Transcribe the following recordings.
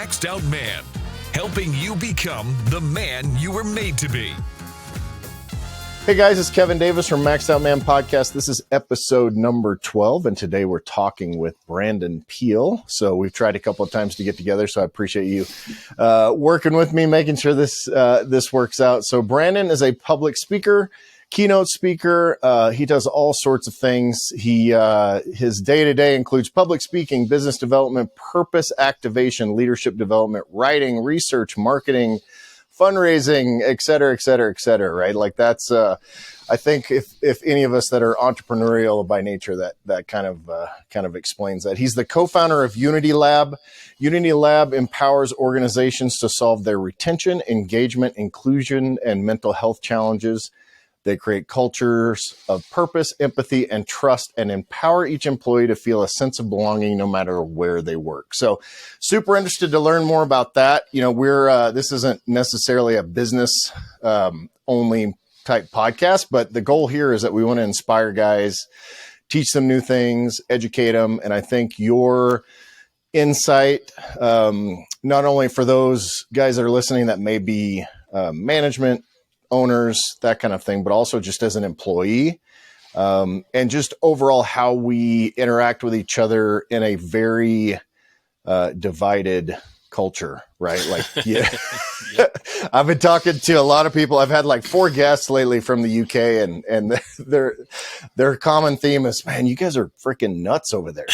Maxed Out Man, helping you become the man you were made to be. Hey guys, it's Kevin Davis from Maxed Out Man Podcast. This is episode number 12, and today we're talking with Brandon Peele. So we've tried a couple of times to get together, so I appreciate you working with me, making sure this works out. So Brandon is a public speaker, keynote speaker. He does all sorts of things. His day-to-day includes public speaking, business development, purpose activation, leadership development, writing, research, marketing, fundraising, et cetera, right? Like that's, I think if any of us that are entrepreneurial by nature, that kind of explains that. He's the co-founder of UnityLab. UnityLab empowers organizations to solve their retention, engagement, inclusion, and mental health challenges. They create cultures of purpose, empathy, and trust, and empower each employee to feel a sense of belonging no matter where they work. So super interested to learn more about that. You know, this isn't necessarily a business only type podcast, but the goal here is that we want to inspire guys, teach them new things, educate them. And I think your insight, not only for those guys that are listening that may be management, owners, that kind of thing, but also just as an employee, and just overall how we interact with each other in a very divided culture, right? Like, yeah, I've been talking to a lot of people. I've had like 4 guests lately from the UK, and their common theme is, man, you guys are freaking nuts over there.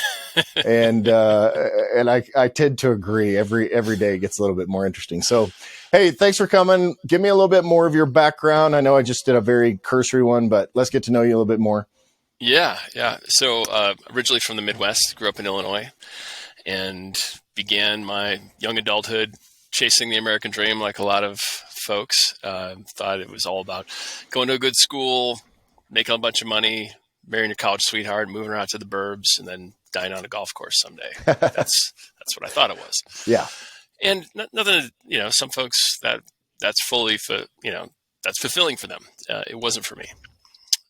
And I tend to agree. Every day gets a little bit more interesting. So, hey, thanks for coming. Give me a little bit more of your background. I know I just did a very cursory one, but let's get to know you a little bit more. Yeah. So originally from the Midwest, grew up in Illinois, and began my young adulthood chasing the American dream like a lot of folks. Thought it was all about going to a good school, making a bunch of money, marrying your college sweetheart, moving her out to the burbs, and then dying on a golf course someday. That's what I thought it was. Yeah. And nothing, some folks that's fully, that's fulfilling for them. It wasn't for me.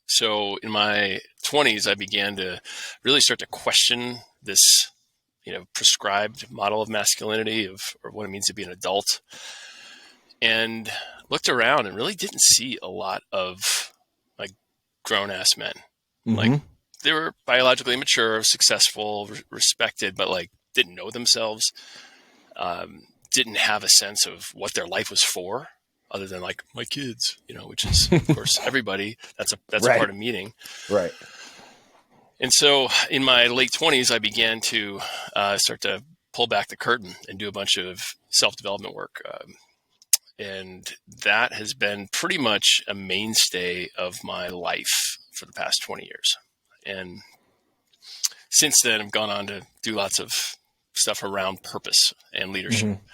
So in my 20s, I began to really start to question this, prescribed model of masculinity or what it means to be an adult, and looked around and really didn't see a lot of like grown ass men. Mm-hmm. Like they were biologically mature, successful, respected, but like didn't know themselves. Didn't have a sense of what their life was for, other than like my kids, which is of course everybody. That's right. A part of meeting, right? And so in my late 20s, I began to start to pull back the curtain and do a bunch of self-development work, and that has been pretty much a mainstay of my life for the past 20 years. And since then, I've gone on to do lots of stuff around purpose and leadership. Mm-hmm.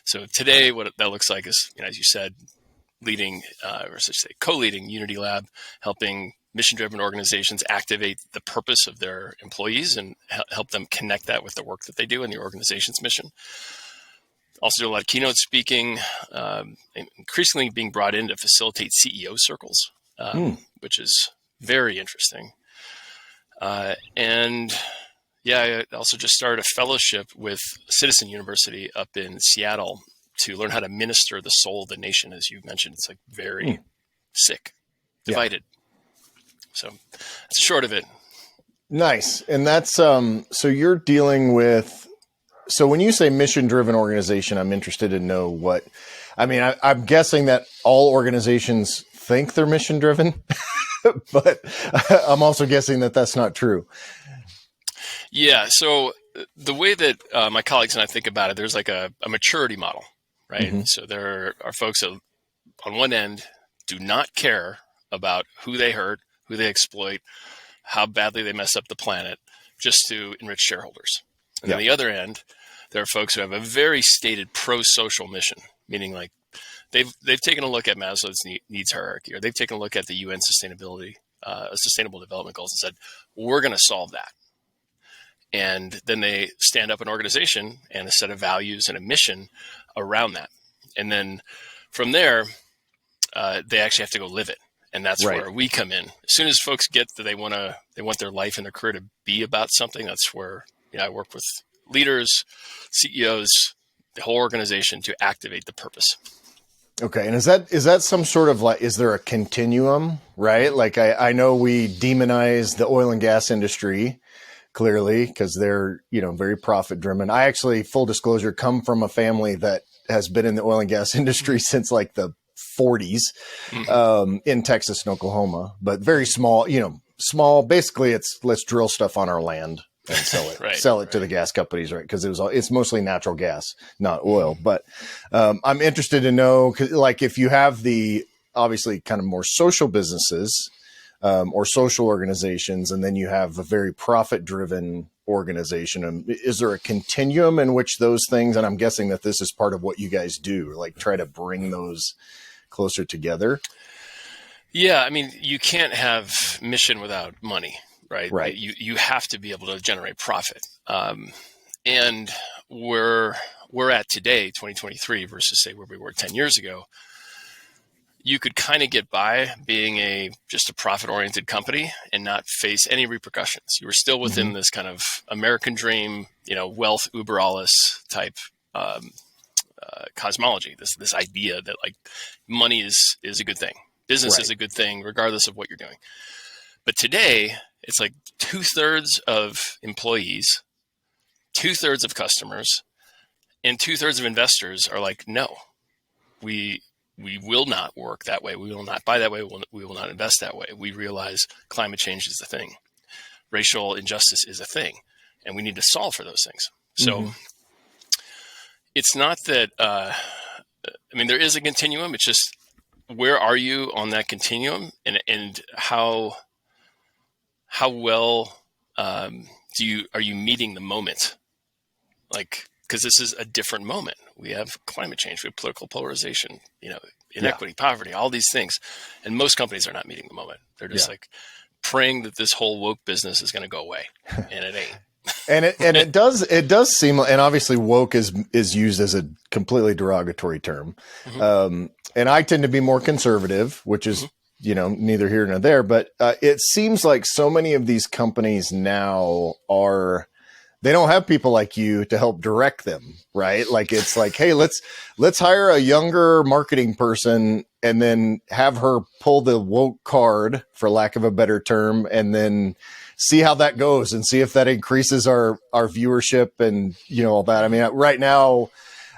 So today, what that looks like is, as you said, leading, co-leading UnityLab, helping mission-driven organizations activate the purpose of their employees and help them connect that with the work that they do in the organization's mission. Also do a lot of keynote speaking, increasingly being brought in to facilitate CEO circles, which is very interesting. And I also just started a fellowship with Citizen University up in Seattle to learn how to minister the soul of the nation. As you mentioned, it's like very sick, divided. Yeah. So that's the short of it. Nice. And that's, so you're dealing with, so when you say mission-driven organization, I'm interested to know I'm guessing that all organizations think they're mission-driven, but I'm also guessing that that's not true. Yeah. So the way that my colleagues and I think about it, there's like a maturity model, right? Mm-hmm. So there are folks that on one end do not care about who they hurt, who they exploit, how badly they mess up the planet just to enrich shareholders. And on the other end, there are folks who have a very stated pro-social mission, meaning like they've taken a look at Maslow's needs hierarchy, or they've taken a look at the UN Sustainable Development Goals and said, we're going to solve that. And then they stand up an organization and a set of values and a mission around that. And then from there, they actually have to go live it. And that's right. Where we come in. As soon as folks get that they want their life and their career to be about something, that's where I work with leaders, CEOs, the whole organization to activate the purpose. Okay. And is that some sort of like, is there a continuum, right? Like I know we demonize the oil and gas industry clearly because they're, very profit driven. I actually, full disclosure, come from a family that has been in the oil and gas industry since like the 40s, in Texas and Oklahoma, but very small, small, basically it's let's drill stuff on our land and sell it, sell it to the gas companies, right? Because it's mostly natural gas, not oil. But I'm interested to know, 'cause, like, if you have the obviously kind of more social businesses or social organizations, and then you have a very profit-driven organization, is there a continuum in which those things? And I'm guessing that this is part of what you guys do, like try to bring those closer together. Yeah, I mean, you can't have mission without money. Right. You have to be able to generate profit. And we're at today, 2023 versus say where we were 10 years ago. You could kind of get by being just a profit oriented company and not face any repercussions. You were still within this kind of American dream, wealth uber alles type cosmology, this idea that like money is a good thing. Business is a good thing, regardless of what you're doing. But today, it's like 2/3 of employees, 2/3 of customers, and 2/3 of investors are like, no, we will not work that way. We will not buy that way. We will not invest that way. We realize climate change is the thing. Racial injustice is a thing, and we need to solve for those things. So it's not that, there is a continuum. It's just, where are you on that continuum, and how well are you meeting the moment? Like, because this is a different moment. We have climate change, we have political polarization, inequity, poverty, all these things, and most companies are not meeting the moment. They're just like praying that this whole woke business is going to go away, and it ain't. And it does seem, and obviously woke is used as a completely derogatory term. And I tend to be more conservative, which is, neither here nor there, but it seems like so many of these companies now they don't have people like you to help direct them, right? Like, it's like, hey, let's hire a younger marketing person and then have her pull the woke card, for lack of a better term, and then see how that goes and see if that increases our viewership and, all that. I mean, right now,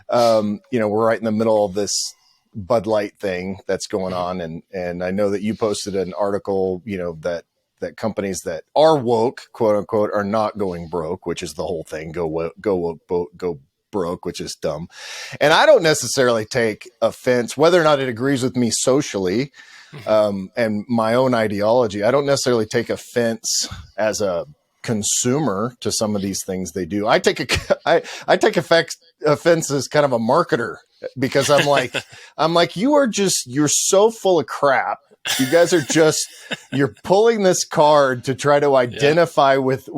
we're right in the middle of this Bud Light thing that's going on. And I know that you posted an article, that companies that are woke, quote unquote, are not going broke, which is the whole thing. Go woke, go broke, which is dumb. And I don't necessarily take offense, whether or not it agrees with me socially, and my own ideology. I don't necessarily take offense as a consumer to some of these things they do. I take offense as kind of a marketer, because I'm like, you're so full of crap. You guys are you're pulling this card to try to identify with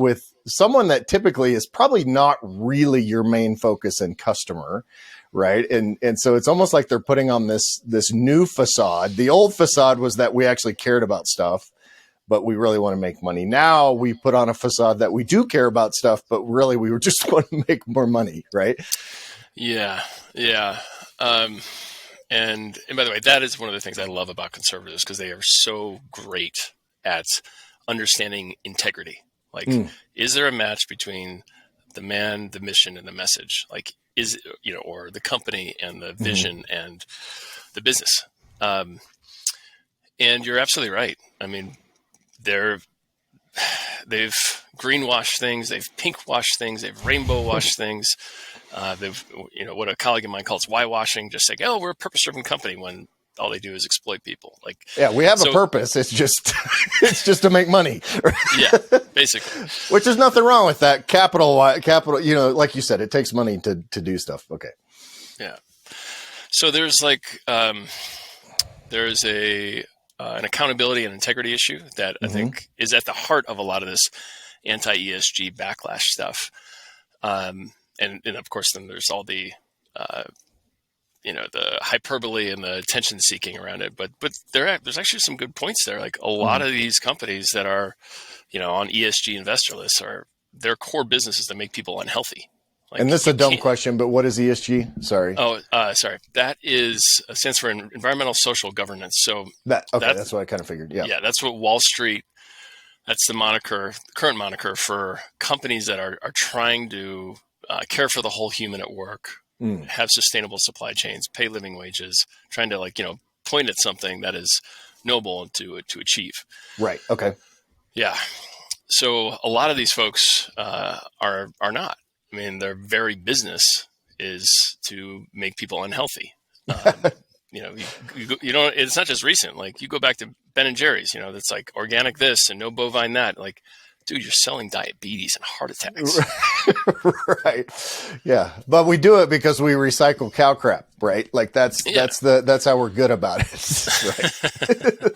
someone that typically is probably not really your main focus and customer. Right. And so it's almost like they're putting on this new facade. The old facade was that we actually cared about stuff, but we really want to make money. Now we put on a facade that we do care about stuff, but really we just want to make more money. Right. Yeah. Yeah. And by the way, that is one of the things I love about conservatives, because they are so great at understanding integrity. Like, is there a match between the man, the mission, and the message? Like, or the company and the vision and the business. And you're absolutely right. I mean, they've greenwashed things, they've pinkwashed things, they've rainbow washed things. They've, what a colleague of mine calls whitewashing, just like, oh, we're a purpose-driven company, when all they do is exploit people. Like, yeah, we have a purpose. It's just, to make money. Yeah, basically. Which is nothing wrong with that. Capital, like you said, it takes money to do stuff. Okay. Yeah. So there's there's an accountability and integrity issue that I think is at the heart of a lot of this anti-ESG backlash stuff. And of course, then there's all the, the hyperbole and the attention seeking around it. But there's actually some good points there. Like, a lot of these companies that are, on ESG investor lists, their core business is to make people unhealthy. And this is a dumb question, but what is ESG? Sorry. Sorry. That stands for environmental social governance. So that's what I kind of figured. Yeah. Yeah, that's what Wall Street. That's the current moniker for companies that are trying to care for the whole human at work, have sustainable supply chains, pay living wages, trying to point at something that is noble to achieve. Right. Okay. Yeah. So a lot of these folks are not. I mean, their very business is to make people unhealthy. It's not just recent. Like you go back to Ben and Jerry's, that's like organic this and no bovine that. Like, dude, you're selling diabetes and heart attacks. Right. Yeah. But we do it because we recycle cow crap, right? Like that's how we're good about it. Right.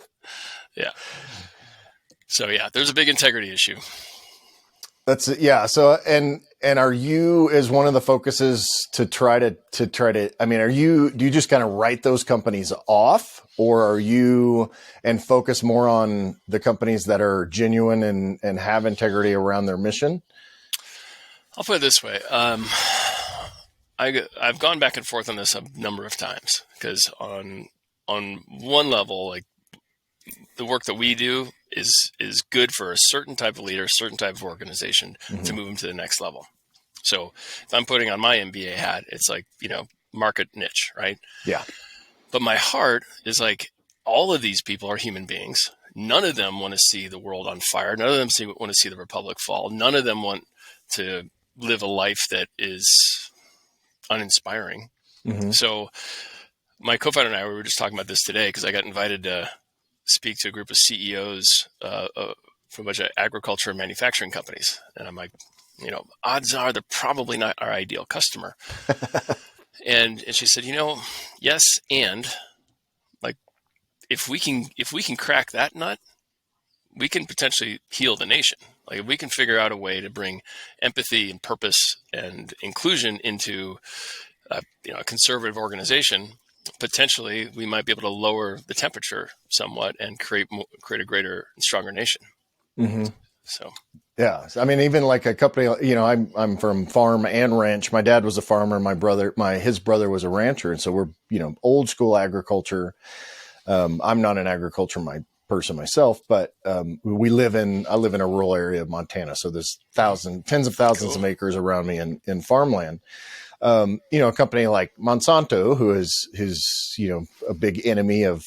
Yeah. So yeah, there's a big integrity issue. That's it. Yeah. So, and are you, as one of the focuses to try to, I mean, do you just kind of write those companies off, or are you and focus more on the companies that are genuine and have integrity around their mission? I'll put it this way. I've gone back and forth on this a number of times because on one level, like the work that we do is good for a certain type of leader, a certain type of organization to move them to the next level. So if I'm putting on my MBA hat, it's like, market niche, right? Yeah. But my heart is like, all of these people are human beings. None of them want to see the world on fire. None of them want to see the republic fall. None of them want to live a life that is uninspiring. So my co-founder and I, we were just talking about this today because I got invited to speak to a group of CEOs from a bunch of agriculture and manufacturing companies. And I'm like, odds are they're probably not our ideal customer. and she said, yes. And like, if we can crack that nut, we can potentially heal the nation. Like if we can figure out a way to bring empathy and purpose and inclusion into a conservative organization, potentially we might be able to lower the temperature somewhat and create a greater and stronger nation. So, yeah, I mean, even like a company, I'm from farm and ranch. My dad was a farmer. His brother was a rancher. And so we're, old school agriculture. I'm not an agriculture person myself, but I live in a rural area of Montana. So there's tens of thousands of acres around me in farmland. A company like Monsanto, who is a big enemy of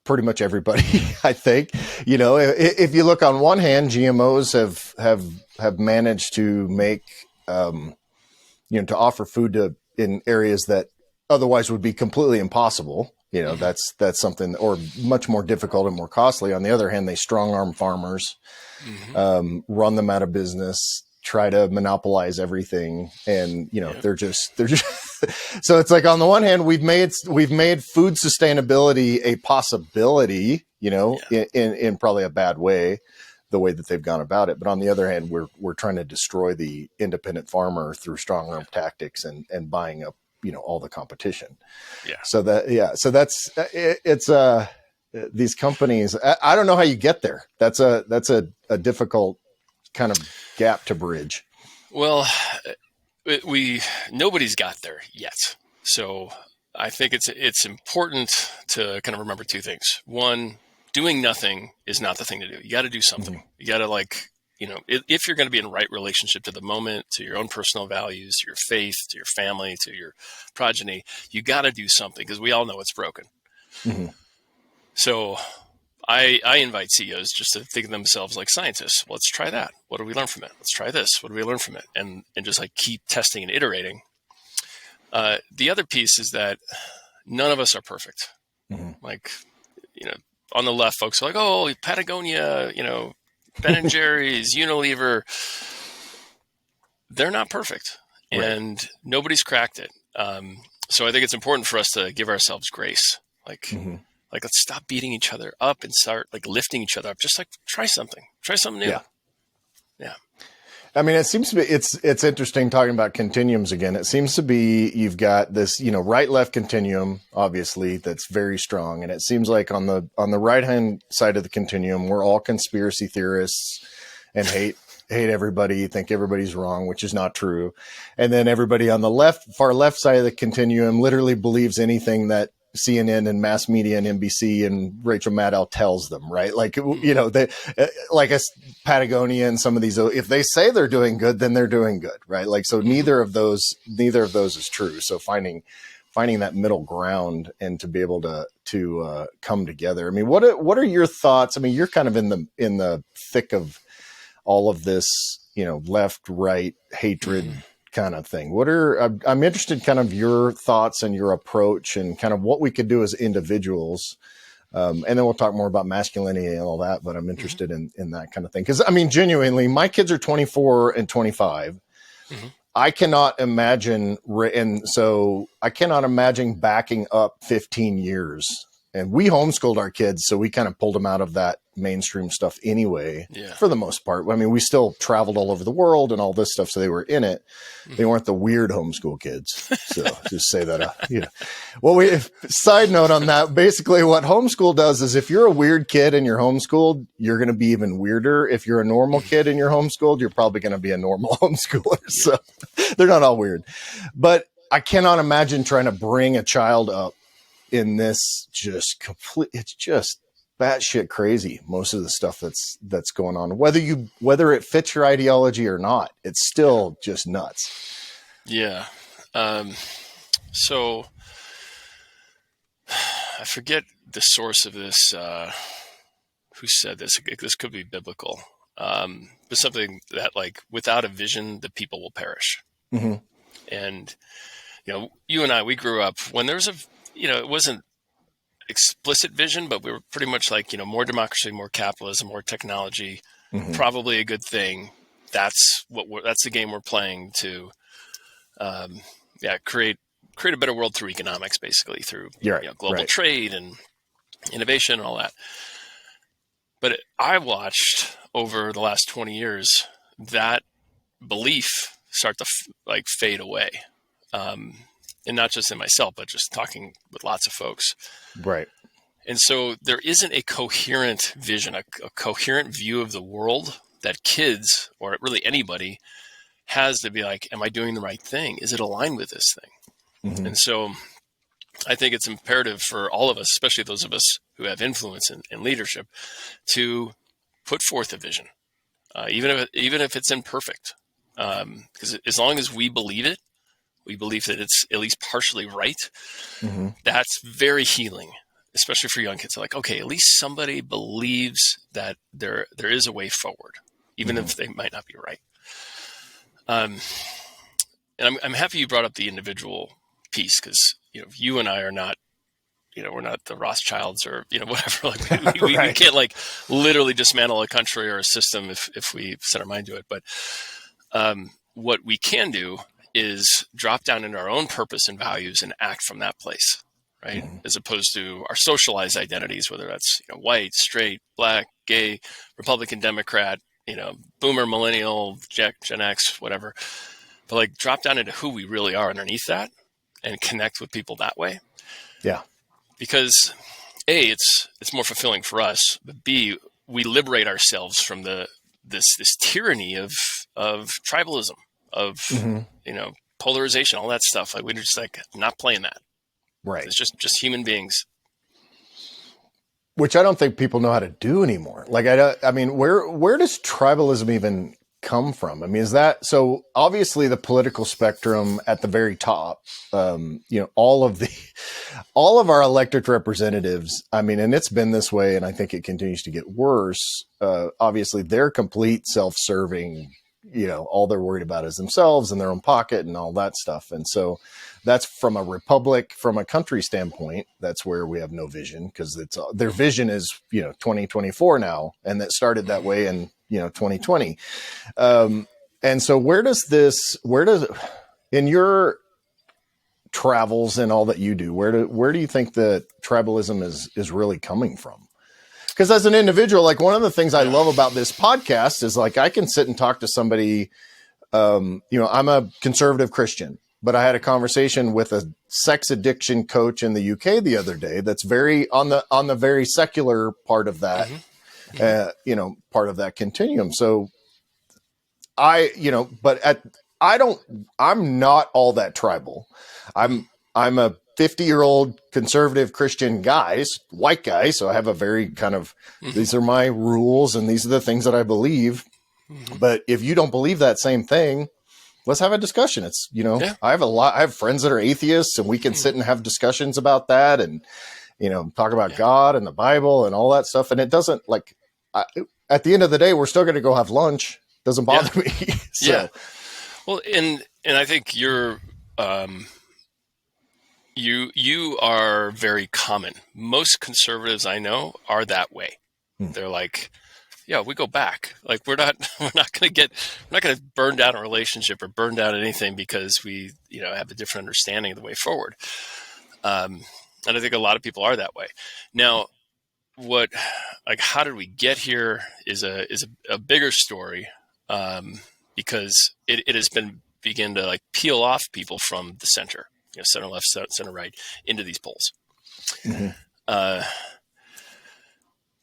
pretty much everybody, I think, if you look on one hand, GMOs have managed to make, to offer food in areas that otherwise would be completely impossible. That's something, or much more difficult and more costly. On the other hand, they strong arm farmers, run them out of business, try to monopolize everything. And, they're just, so it's like, on the one hand, we've made food sustainability a possibility, in probably a bad way, the way that they've gone about it. But on the other hand, we're trying to destroy the independent farmer through strong arm tactics and buying up, all the competition. Yeah. So that's, it's, these companies, I don't know how you get there. That's a difficult kind of gap to bridge. Well, nobody's got there yet. So I think it's important to kind of remember two things. One, doing nothing is not the thing to do. You got to do something. You got to if you're going to be in right relationship to the moment, to your own personal values, to your faith, to your family, to your progeny, you got to do something because we all know it's broken. So I invite CEOs just to think of themselves like scientists. Well, let's try that. What do we learn from it? Let's try this. What do we learn from it? And just keep testing and iterating. The other piece is that none of us are perfect. On the left, folks are like, oh, Patagonia, Ben and Jerry's, Unilever. They're not perfect, and nobody's cracked it. So I think it's important for us to give ourselves grace. Let's stop beating each other up and start lifting each other up. Just try something new. Yeah. I mean, it seems to be, it's interesting talking about continuums again. It seems to be, you've got this, right, left continuum, obviously, that's very strong. And it seems like on the right hand side of the continuum, we're all conspiracy theorists and hate hate everybody, think everybody's wrong, which is not true. And then everybody on the far left side of the continuum literally believes anything that CNN and mass media and NBC and Rachel Maddow tells them, right? Like, they, like Patagonia and some of these, if they say they're doing good, then they're doing good, right? Like, so neither of those is true. So finding that middle ground and to be able to come together. I mean, what are your thoughts? I mean, you're kind of in the thick of all of this, left, right, hatred kind of thing. I'm interested kind of your thoughts and your approach and kind of what we could do as individuals. And then we'll talk more about masculinity and all that, but I'm interested in that kind of thing. Cause I mean, genuinely, my kids are 24 and 25. I cannot imagine. And so I cannot imagine backing up 15 years. And we homeschooled our kids, so we kind of pulled them out of that mainstream stuff anyway, for the most part. I mean, we still traveled all over the world and all this stuff, so they were in it. They weren't the weird homeschool kids. So just say that. Well, side note on that, basically what homeschool does is if you're a weird kid and you're homeschooled, you're going to be even weirder. If you're a normal kid and you're homeschooled, you're probably going to be a normal homeschooler. So they're not all weird. But I cannot imagine trying to bring a child up in this it's just batshit crazy. Most of the stuff that's going on, whether it fits your ideology or not, it's still just nuts. Yeah. So I forget the source of this, who said this. This could be biblical. But something that like, without a vision, the people will perish. And, you and I, we grew up when there was it wasn't explicit vision, but we were pretty much like, more democracy, more capitalism, more technology, probably a good thing. That's the game we're playing to, create a better world through economics, basically through global trade and innovation and all that. But I watched over the last 20 years that belief start to fade away. And not just in myself, but just talking with lots of folks. Right. And so there isn't a coherent vision, a coherent view of the world that kids, or really anybody, has to be like, am I doing the right thing? Is it aligned with this thing? And so I think it's imperative for all of us, especially those of us who have influence in leadership, to put forth a vision, even if it's imperfect. Because as long as we believe it, we believe that it's at least partially right. That's very healing, especially for young kids. They're like, okay, at least somebody believes that there is a way forward, even if they might not be right. And I'm happy you brought up the individual piece, because you and I are not, we're not the Rothschilds or whatever. Like we can't like literally dismantle a country or a system if we set our mind to it. But what we can do is drop down into our own purpose and values and act from that place, right? As opposed to our socialized identities, whether that's white, straight, black, gay, Republican, Democrat, boomer, millennial, Gen X, whatever. But like drop down into who we really are underneath that and connect with people that way. Yeah. Because A, it's more fulfilling for us, but B, we liberate ourselves from this tyranny of tribalism, of polarization, all that stuff. Like we're just like not playing that. Right. It's just human beings. Which I don't think people know how to do anymore. Like I mean, where does tribalism even come from? I mean, is that so? Obviously, the political spectrum at the very top. All of our elected representatives. I mean, and it's been this way, and I think it continues to get worse. Obviously, they're complete self-serving. All they're worried about is themselves and their own pocket and all that stuff. And so that's from a country standpoint, that's where we have no vision, because their vision is, 2024 now. And that started that way in, 2020. And so where does in your travels and all that you do, where do you think that tribalism is really coming from? Because as an individual, like one of the things I love about this podcast is like I can sit and talk to somebody. I'm a conservative Christian, but I had a conversation with a sex addiction coach in the UK the other day. That's very on the very secular part of that, part of that continuum. So I'm not all that tribal. I'm a 50-year-old conservative Christian white guy. So I have a very kind of, these are my rules and these are the things that I believe. But if you don't believe that same thing, let's have a discussion. It's, I have friends that are atheists and we can sit and have discussions about that and, talk about God and the Bible and all that stuff. And it doesn't at the end of the day, we're still going to go have lunch. Doesn't bother me. So. Yeah. Well, and I think you're, you are very common. Most conservatives I know are that way. They're like, yeah, we go back. Like we're not going to burn down a relationship or burn down anything because we, have a different understanding of the way forward. And I think a lot of people are that way. Now, how did we get here is a bigger story, because it has begin to peel off people from the center, center left, center right, into these polls. Mm-hmm.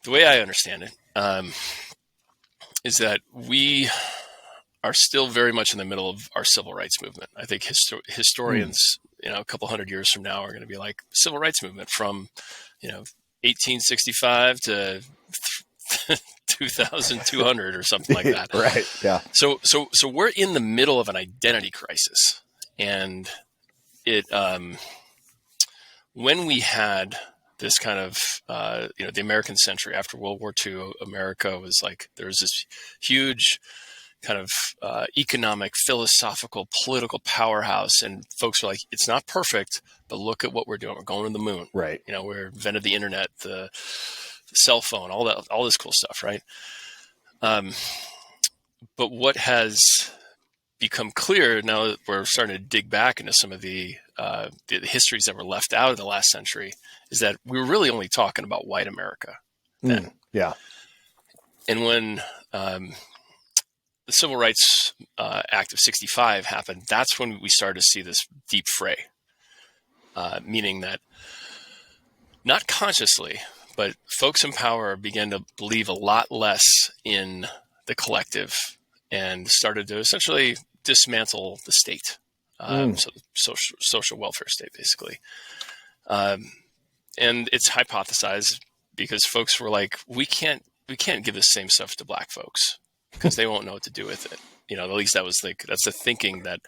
The way I understand it, is that we are still very much in the middle of our civil rights movement. I think historians, a couple hundred years from now are going to be like civil rights movement from, 1865 to 2200 or something like that. Right. Yeah. So we're in the middle of an identity crisis, and it, when we had this kind of, the American century after World War II, America was there was this huge kind of economic, philosophical, political powerhouse. And folks were like, it's not perfect, but look at what we're doing. We're going to the moon. Right. We invented the internet, the cell phone, all this cool stuff. Right. But what has become clear now that we're starting to dig back into some of the histories that were left out of the last century is that we were really only talking about white America then. Yeah. And when the Civil Rights Act of 65 happened, that's when we started to see this deep fray, meaning that not consciously, but folks in power began to believe a lot less in the collective and started to essentially dismantle the state. So the social welfare state, basically. And it's hypothesized because folks were like, we can't give the same stuff to black folks because they won't know what to do with it. At least that's the thinking that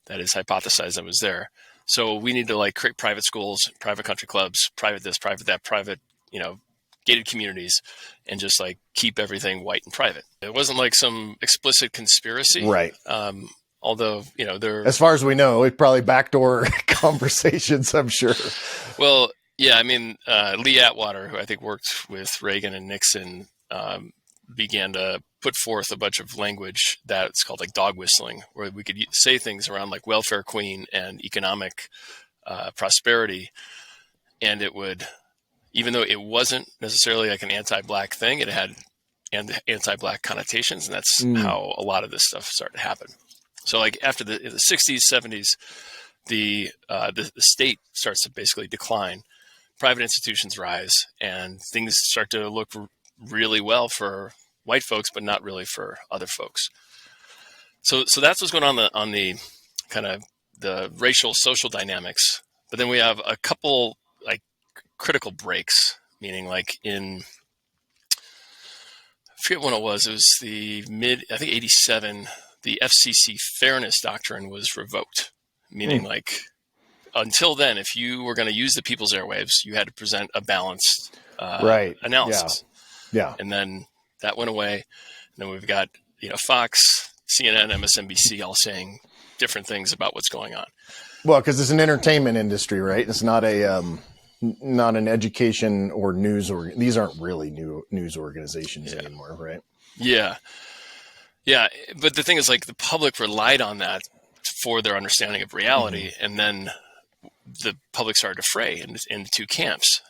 is hypothesized that was there. So we need to create private schools, private country clubs, private this, private that, private, gated communities, and just keep everything white and private. It wasn't some explicit conspiracy. Right. Although, they're... As far as we know, it probably backdoor conversations, I'm sure. Well, yeah, I mean, Lee Atwater, who I think worked with Reagan and Nixon, began to put forth a bunch of language that's called dog whistling, where we could say things around welfare queen and economic prosperity. And it would, even though it wasn't necessarily an anti-black thing, it had anti-black connotations. And that's how a lot of this stuff started to happen. So after the 60s, 70s, the state starts to basically decline. Private institutions rise, and things start to look really well for white folks, but not really for other folks. So that's what's going on the kind of the racial social dynamics. But then we have a couple critical breaks, meaning in, I forget when it was the I think 87, the FCC fairness doctrine was revoked, meaning until then, if you were going to use the people's airwaves, you had to present a balanced analysis. Yeah. And then that went away. And then we've got, Fox, CNN, MSNBC all saying different things about what's going on. Well, because it's an entertainment industry, right? It's not not an education or news, or these aren't really news organizations anymore, right? Yeah. Yeah. But the thing is the public relied on that for their understanding of reality. And then the public started to fray into two camps.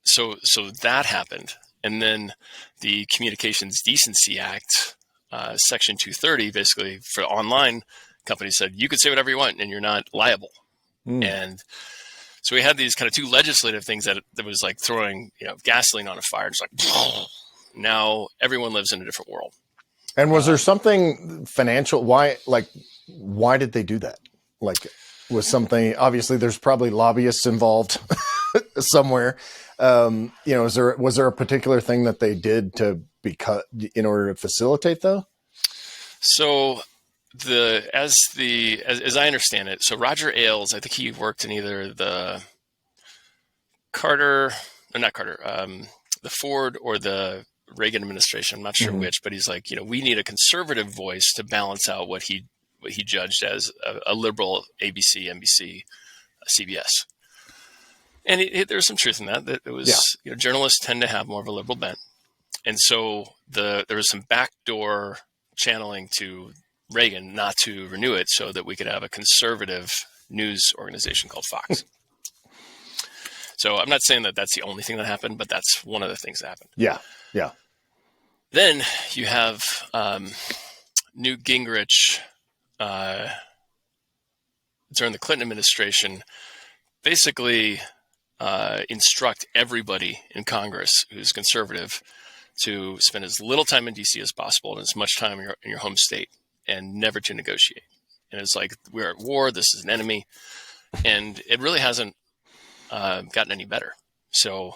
So that happened. And then the Communications Decency Act, Section 230, basically for online companies said, you can say whatever you want and you're not liable. And so we had these kind of two legislative things that was throwing, gasoline on a fire. It's now everyone lives in a different world. And was there something financial? Why did they do that? Like, was something, obviously there's probably lobbyists involved somewhere. Was there a particular thing that they did in order to facilitate though? So as I understand it, so Roger Ailes, I think he worked in either the the Ford or the Reagan administration. I'm not sure which, but he's like, we need a conservative voice to balance out what he judged as a liberal ABC, NBC, CBS. And there's some truth in that it was, journalists tend to have more of a liberal bent. And so there was some backdoor channeling to Reagan not to renew it so that we could have a conservative news organization called Fox. So I'm not saying that that's the only thing that happened, but that's one of the things that happened. Yeah. Yeah. Then you have Newt Gingrich during the Clinton administration basically instruct everybody in Congress who's conservative to spend as little time in DC as possible and as much time in your home state and never to negotiate. And it's like, we're at war. This is an enemy. And it really hasn't gotten any better. So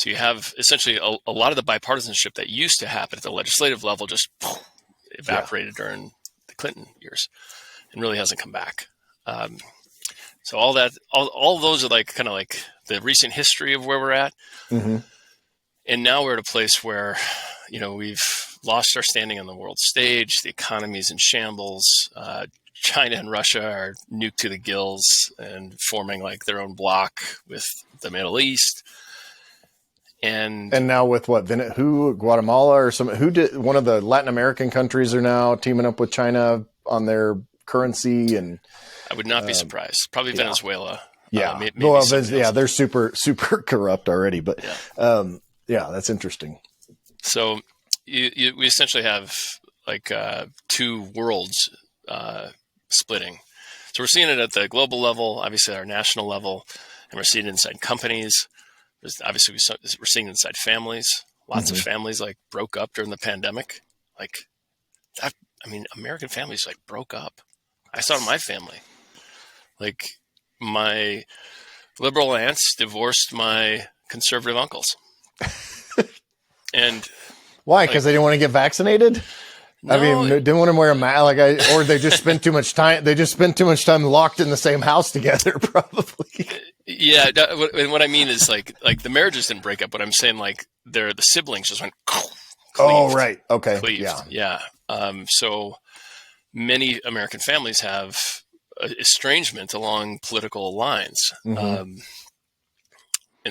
you have essentially a lot of the bipartisanship that used to happen at the legislative level just evaporated during the Clinton years and really hasn't come back. So all those are kind of like the recent history of where we're at. Mm-hmm. And now we're at a place where, we've lost our standing on the world stage. The economy's in shambles. China and Russia are nuked to the gills and forming like their own bloc with the Middle East. And now with Guatemala or one of the Latin American countries are now teaming up with China on their currency. And I would not be surprised. Probably Venezuela. Yeah. They're super, super corrupt already, but that's interesting. So we essentially have like two worlds splitting. So we're seeing it at the global level, obviously at our national level, and we're seeing it inside companies. Obviously, we're seeing it inside families. Lots of families like broke up during the pandemic. Like that, American families like broke up. I saw it in my family. Like my liberal aunts divorced my conservative uncles. And why? Because they didn't want to get vaccinated? No, didn't want to wear a mask, or they just spent too much time. They just spent too much time locked in the same house together, probably. Yeah, what I mean is like the marriages didn't break up, but I'm saying like the siblings just went. Cleaved, oh, right. Okay. Cleaved. Yeah. So many American families have estrangement along political lines, and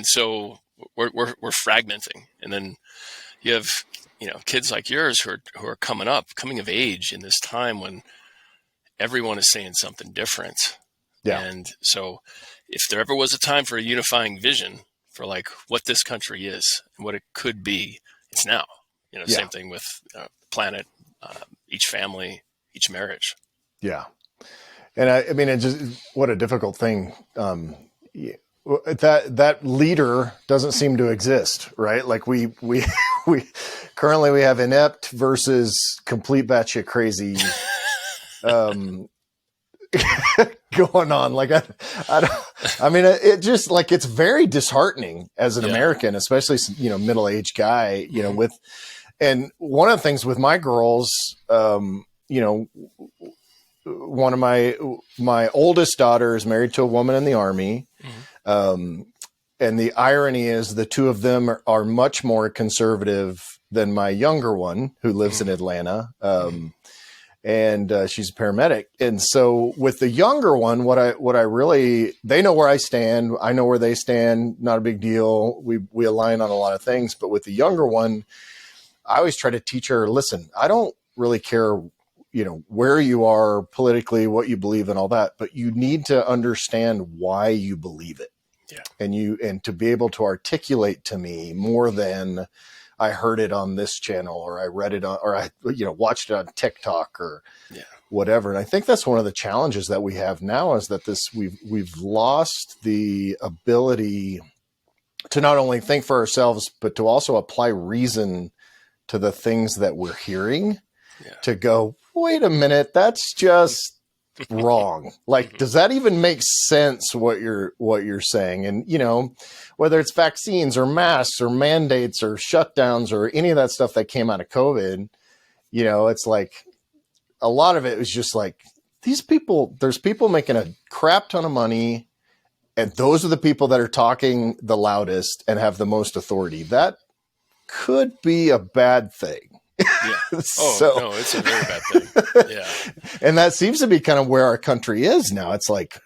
so we're fragmenting, and then you have kids like yours who are coming of age in this time when everyone is saying something different. Yeah. And so if there ever was a time for a unifying vision for like what this country is and what it could be, it's now. Same thing with the planet, each family, each marriage. Yeah. And it just, what a difficult thing. That leader doesn't seem to exist, right? Like we currently we have inept versus complete batshit crazy, going on. Like it just like, it's very disheartening as an American, especially, middle-aged guy, and one of the things with my girls, one of my oldest daughter is married to a woman in the Army. And the irony is the two of them are much more conservative than my younger one, who lives in Atlanta. And she's a paramedic. And so with the younger one, they know where I stand. I know where they stand. Not a big deal. We align on a lot of things. But with the younger one, I always try to teach her, listen, I don't really care, where you are politically, what you believe and all that, but you need to understand why you believe it. Yeah. And to be able to articulate to me more than I heard it on this channel, or I read it on, or I, watched it on TikTok or whatever. And I think that's one of the challenges that we have now is that we've lost the ability to not only think for ourselves, but to also apply reason to the things that we're hearing. to go, wait a minute, that's just wrong. Like, does that even make sense what you're saying? And, you know, whether it's vaccines or masks or mandates or shutdowns or any of that stuff that came out of COVID, you know, it's like a lot of it was just like there's people making a crap ton of money, and those are the people that are talking the loudest and have the most authority. That could be a bad thing. Yeah. Oh, no, it's a very bad thing. Yeah. And that seems to be kind of where our country is now. It's like,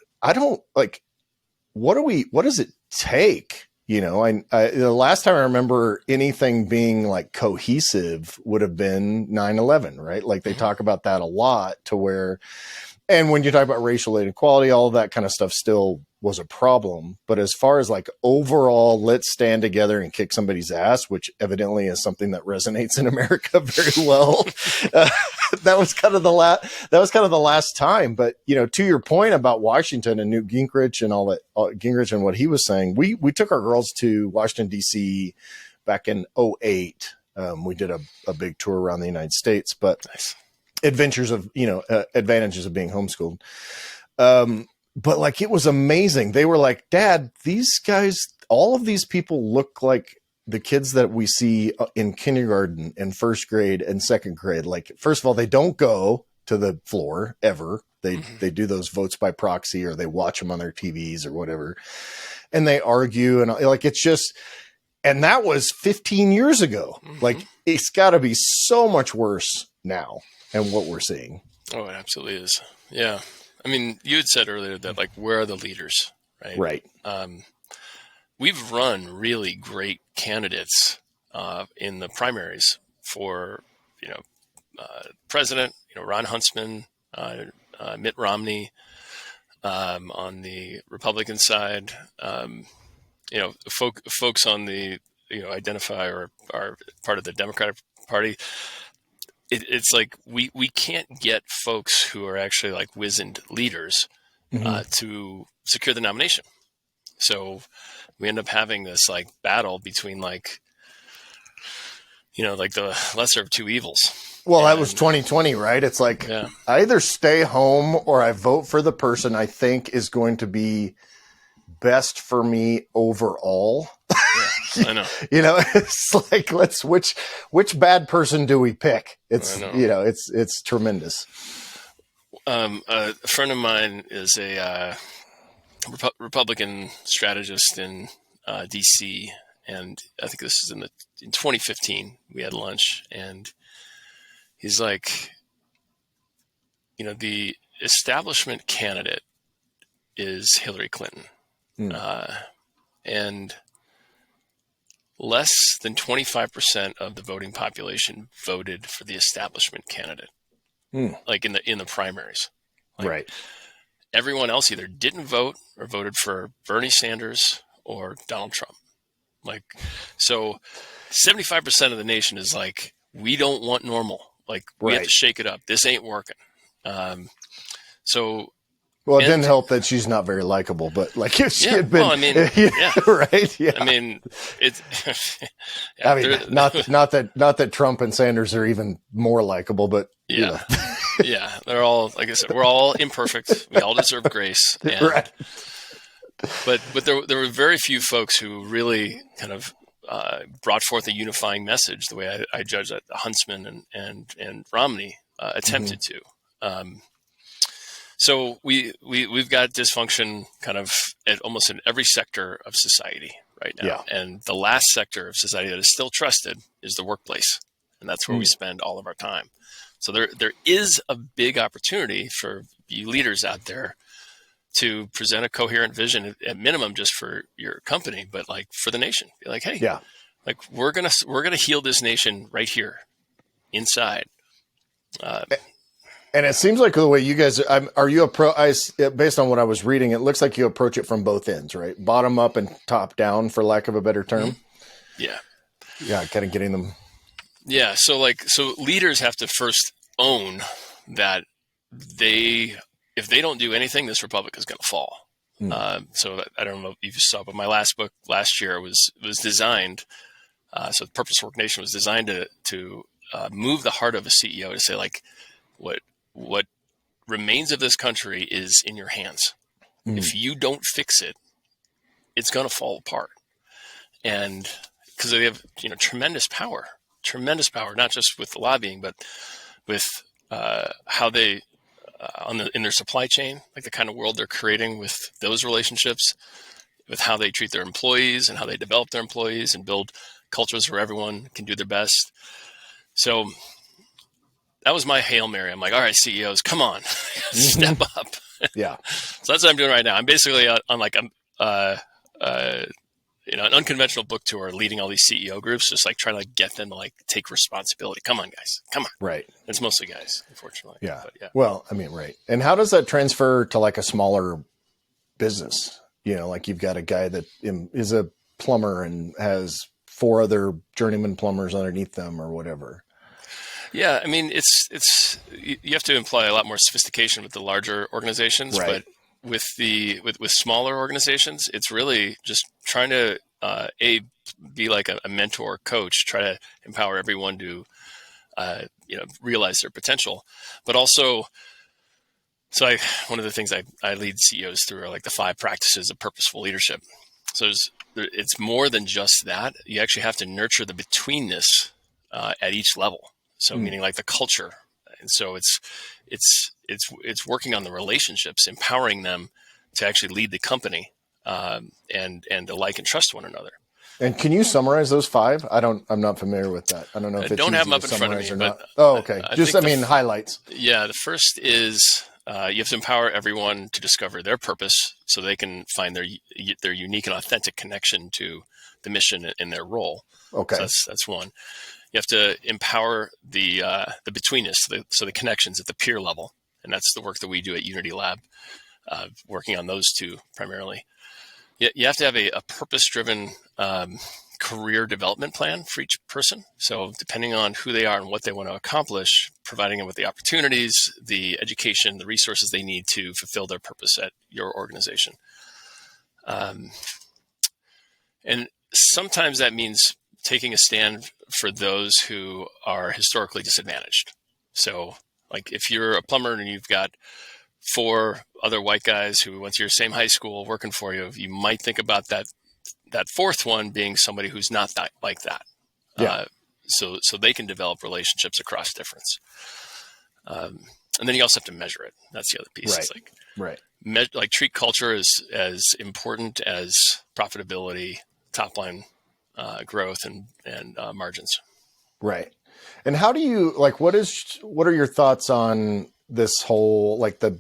what does it take? You know, the last time I remember anything being like cohesive would have been 9/11, right? Like they talk about that a lot to where, and when you talk about racial inequality, all of that kind of stuff still was a problem. But as far as like overall, let's stand together and kick somebody's ass, which evidently is something that resonates in America very well. That was kind of the last time. But, you know, to your point about Washington and Newt Gingrich and all that, Gingrich and what he was saying, we took our girls to Washington, D.C. back in 2008. We did a big tour around the United States, but nice. Adventures of, you know, advantages of being homeschooled. But like, it was amazing. They were like, Dad, these guys, all of these people look like the kids that we see in kindergarten and first grade and second grade. Like, first of all, they don't go to the floor ever. They do those votes by proxy, or they watch them on their TVs or whatever. And they argue, and like, it's just, and that was 15 years ago. Like, it's gotta be so much worse now. And what we're seeing. Oh, it absolutely is. Yeah. I mean, you had said earlier that, like, where are the leaders, right? Right. We've run really great candidates in the primaries for, you know, president, you know, Ron Huntsman, Mitt Romney, on the Republican side, you know, folks on the, you know, identify or are part of the Democratic Party. It's like we can't get folks who are actually like wizened leaders to secure the nomination. So we end up having this like battle between, like, you know, like the lesser of two evils. Well, that was 2020, right? It's like, I either stay home or I vote for the person I think is going to be best for me overall. Yeah, I know. You know, it's like, which bad person do we pick? It's, you know, it's tremendous. A friend of mine is a Republican strategist in DC, and I think this is in 2015. We had lunch, and he's like, you know, the establishment candidate is Hillary Clinton, and less than 25% of the voting population voted for the establishment candidate, like in the primaries. Like, right. Everyone else either didn't vote or voted for Bernie Sanders or Donald Trump. Like, so 75% of the nation is like, we don't want normal. Like, we have to shake it up. This ain't working. Well, it didn't help that she's not very likable, but like if she had been, well, I mean, right? Yeah. I mean, it's. I mean, not that Trump and Sanders are even more likable, but you know. Yeah, they're all, like I said, we're all imperfect. We all deserve grace. And, right. But there were very few folks who really kind of brought forth a unifying message the way I judge that Huntsman and Romney attempted to. So we've got dysfunction kind of almost in every sector of society right now. Yeah. And the last sector of society that is still trusted is the workplace. And that's where we spend all of our time. So there is a big opportunity for you leaders out there to present a coherent vision, at minimum just for your company, but like for the nation. Be like, hey, like we're gonna heal this nation right here inside. And it seems like the way you guys are you based on what I was reading, it looks like you approach it from both ends, right? Bottom up and top down, for lack of a better term. Yeah. Yeah, kind of getting them. Yeah. So leaders have to first own that if they don't do anything, this republic is going to fall. So I don't know if you saw, but my last book last year was designed. So the Purpose Work Nation was designed to move the heart of a CEO to say, like, what remains of this country is in your hands. If you don't fix it, it's going to fall apart. And because they have, tremendous power, not just with the lobbying, but with how they, in their supply chain, like the kind of world they're creating with those relationships, with how they treat their employees and how they develop their employees and build cultures where everyone can do their best. So that was my Hail Mary. I'm like, all right, CEOs, come on, step up. Yeah. So that's what I'm doing right now. I'm basically on like, an unconventional book tour, leading all these CEO groups, just like trying to get them to like take responsibility. Come on, guys. Come on. Right. It's mostly guys, unfortunately. Yeah. But yeah. Well, I mean, right. And how does that transfer to like a smaller business? Like you've got a guy that is a plumber and has 4 other journeyman plumbers underneath them or whatever. Yeah. I mean, you have to imply a lot more sophistication with the larger organizations, right. But with smaller organizations, it's really just trying to be like a mentor coach, try to empower everyone to realize their potential, but also. So one of the things I lead CEOs through are like the 5 practices of purposeful leadership. So it's more than just that. You actually have to nurture the betweenness at each level. So meaning like the culture. And so it's working on the relationships, empowering them to actually lead the company and to like and trust one another. And can you summarize those 5? I'm not familiar with that. I don't know if it's don't easy have them up to in front of me, or but not. Oh, okay. Highlights. Yeah. The first is you have to empower everyone to discover their purpose so they can find their unique and authentic connection to the mission in their role. Okay. So that's one. You have to empower the betweenness, so the connections at the peer level. And that's the work that we do at UnityLab, working on those 2 primarily. You have to have a purpose-driven career development plan for each person. So depending on who they are and what they want to accomplish, providing them with the opportunities, the education, the resources they need to fulfill their purpose at your organization. And sometimes that means taking a stand for those who are historically disadvantaged. So like if you're a plumber and you've got 4 other white guys who went to your same high school working for you, you might think about that 4th one being somebody who's not that like that. Yeah. So they can develop relationships across difference. And then you also have to measure it. That's the other piece. Right. It's like, treat culture as important as profitability, top line growth and margins. Right. And how do you what are your thoughts on this whole, like the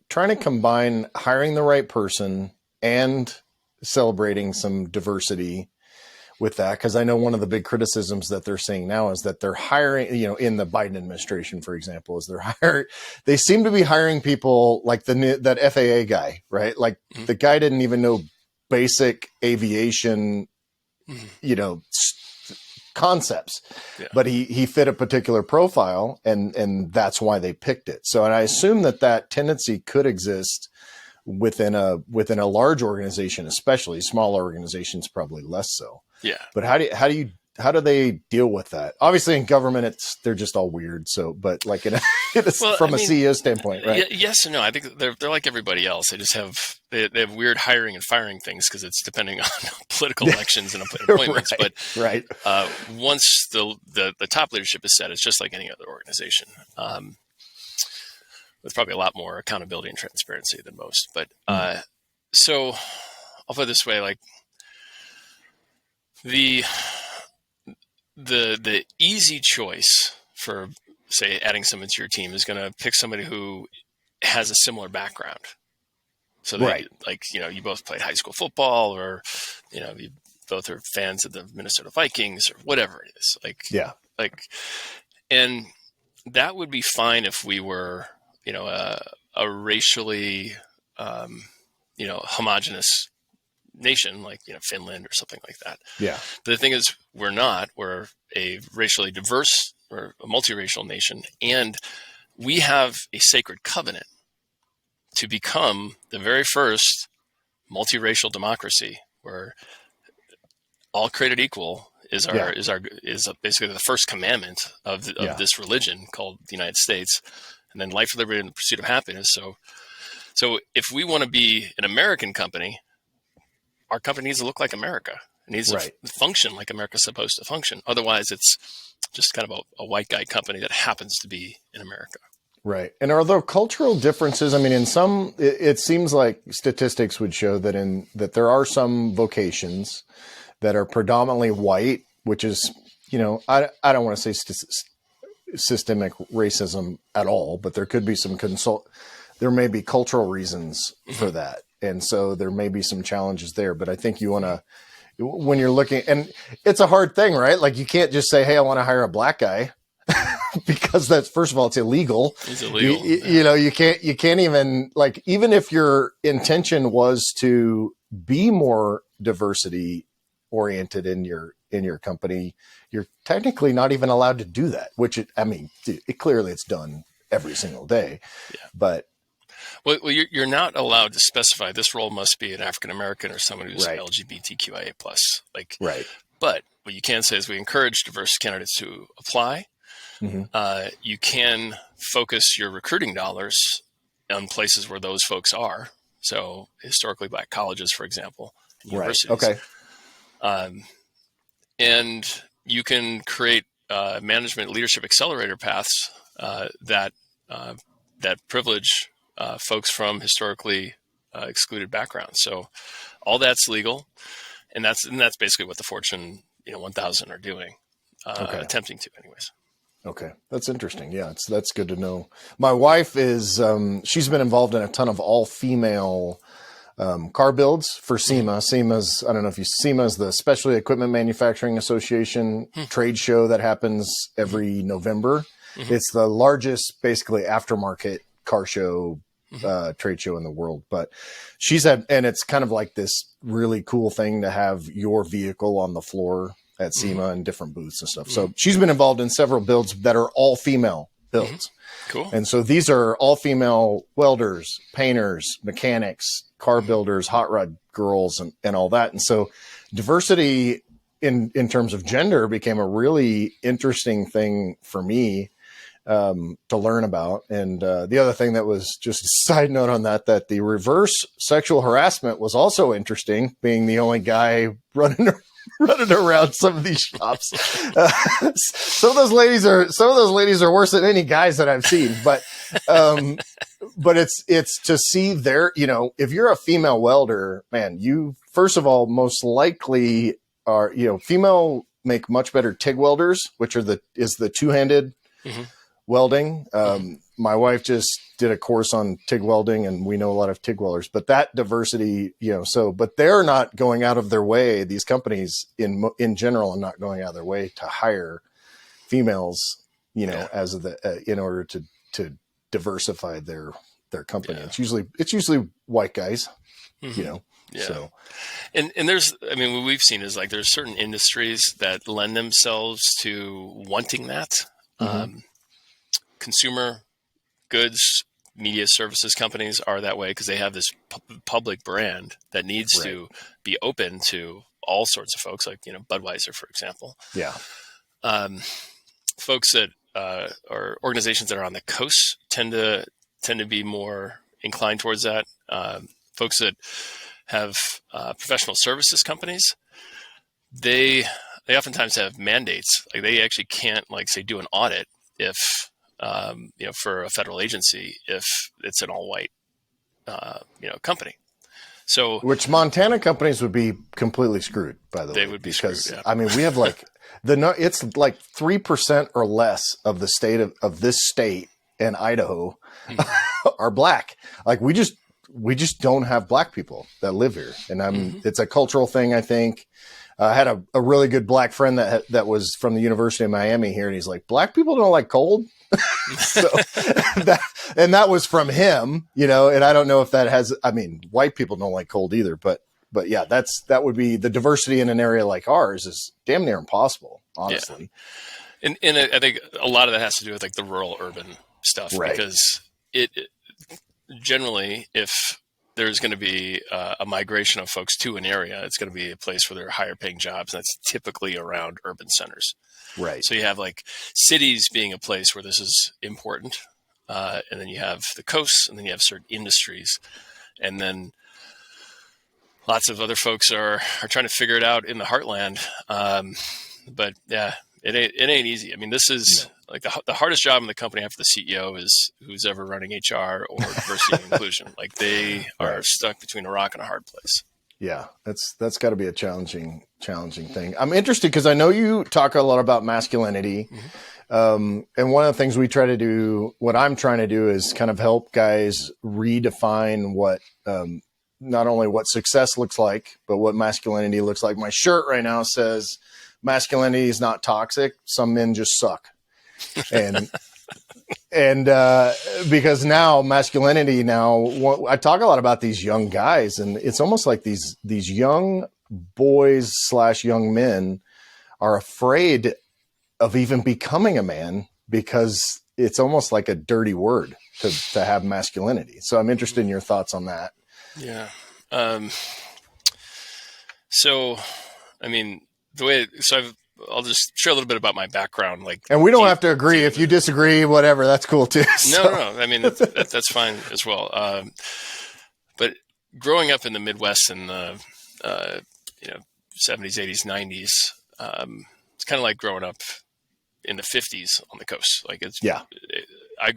trying to combine hiring the right person and celebrating some diversity with that? Because I know one of the big criticisms that they're saying now is that they're hiring, in the Biden administration, for example, is they seem to be hiring people like that FAA guy, right? Like the guy didn't even know basic aviation, concepts, but he fit a particular profile and that's why they picked it. So, and I assume that tendency could exist within a large organization, especially. Smaller organizations probably less so. Yeah. But how do they deal with that? Obviously in government, they're just all weird. So, but like from a CEO standpoint, right? Yes and no. I think they're like everybody else. They just have weird hiring and firing things because it's depending on political elections and appointments. Right. But once the top leadership is set, it's just like any other organization, with probably a lot more accountability and transparency than most. But so I'll put it this way: like the easy choice for, say, adding someone to your team is going to pick somebody who has a similar background. So you both played high school football, or you both are fans of the Minnesota Vikings, or whatever it is. And that would be fine if we were, a racially, homogenous nation, like, Finland or something like that. Yeah. But the thing is, we're not. We're a racially diverse or a multiracial nation, and we have a sacred covenant to become the very first multiracial democracy where all created equal is basically the first commandment of this religion called the United States, and then life, liberty, and the pursuit of happiness. So if we want to be an American company, our company needs to look like America. It needs to function like America's supposed to function. Otherwise, it's just kind of a white guy company that happens to be in America. Right. And are there cultural differences? I mean, in some, it seems like statistics would show that there are some vocations that are predominantly white, which is, I don't want to say systemic racism at all, but there could be there may be cultural reasons for that. And so there may be some challenges there, but I think you want to, when you're looking, and it's a hard thing, right? Like you can't just say, hey, I want to hire a black guy. Because that's, first of all, it's illegal. It's illegal. You can't even, like, even if your intention was to be more diversity oriented in your company, you're technically not even allowed to do that, which clearly it's done every single day. Yeah. But well, you're not allowed to specify this role must be an African-American or someone who's LGBTQIA+. Right. But what you can say is we encourage diverse candidates to apply. Mm-hmm. You can focus your recruiting dollars on places where those folks are. So historically black colleges, for example, and universities. Right. Okay. And you can create management leadership accelerator paths that privilege folks from historically excluded backgrounds. So all that's legal, and that's basically what the Fortune 1000 are doing, attempting to, anyways. Okay. That's interesting. Yeah. That's good to know. My wife is, she's been involved in a ton of all female, car builds for SEMA. SEMA's, I don't know if SEMA is the Specialty Equipment Manufacturing Association trade show that happens every November. Mm-hmm. It's the largest, basically aftermarket car show, trade show in the world, but and it's kind of like this really cool thing to have your vehicle on the floor at SEMA and different booths and stuff. So she's been involved in several builds that are all female builds. Cool. And so these are all female welders, painters, mechanics, car builders, hot rod girls, and all that. And so diversity in terms of gender became a really interesting thing for me to learn about. And the other thing that was just a side note on that the reverse sexual harassment was also interesting, being the only guy running around some of these shops. Some of those ladies are worse than any guys that I've seen, but it's to see their, if you're a female welder, man, you first of all, most likely are, female make much better TIG welders, which is the two-handed welding. My wife just did a course on TIG welding, and we know a lot of TIG welders, but that diversity, but they're not going out of their way. These companies in general are not going out of their way to hire females, as in order to diversify their company. Yeah. It's usually white guys, Yeah. So, and there's, what we've seen is like, there's certain industries that lend themselves to wanting that. Consumer goods, media services companies are that way because they have this public brand that needs to be open to all sorts of folks, like, Budweiser, for example. Yeah. Folks that or organizations that are on the coast tend to be more inclined towards that. Folks that have professional services companies, they oftentimes have mandates. Like they actually can't, say, do an audit if for a federal agency, if it's an all-white, company. So, which Montana companies would be completely screwed, by the way. They would be screwed. Yeah. We have it's like 3% or less of the state of this state and Idaho are black. Like we just don't have black people that live here, and it's a cultural thing, I think. I had a really good black friend that was from the University of Miami here, and he's like, black people don't like cold. So that was from him, and I don't know if that has, white people don't like cold either, but yeah, that would be the diversity in an area like ours is damn near impossible, honestly. Yeah. And I think a lot of that has to do with like the rural urban stuff, because it generally, if there's going to be a migration of folks to an area. It's going to be a place where there are higher paying jobs. That's typically around urban centers. Right. So you have like cities being a place where this is important. And then you have the coasts, and then you have certain industries. And then lots of other folks are trying to figure it out in the heartland. But yeah, it ain't easy. I mean, this is like the hardest job in the company after the CEO is who's ever running HR or diversity and inclusion. Like they are stuck between a rock and a hard place. Yeah, that's got to be a challenging thing. I'm interested because I know you talk a lot about masculinity. And one of the things we try to do, what I'm trying to do is kind of help guys redefine what, not only what success looks like, but what masculinity looks like. My shirt right now says masculinity is not toxic. Some men just suck. And because now masculinity I talk a lot about these young guys, and it's almost like these young boys / young men are afraid of even becoming a man because it's almost like a dirty word to have masculinity. So I'm interested in your thoughts on that. Yeah. So, I mean, I'll just share a little bit about my background. And we don't have to agree. If you disagree, whatever, that's cool too. So. No. I mean, that's fine as well. But growing up in the Midwest in the 70s, 80s, 90s, it's kind of like growing up in the 50s on the coast. Like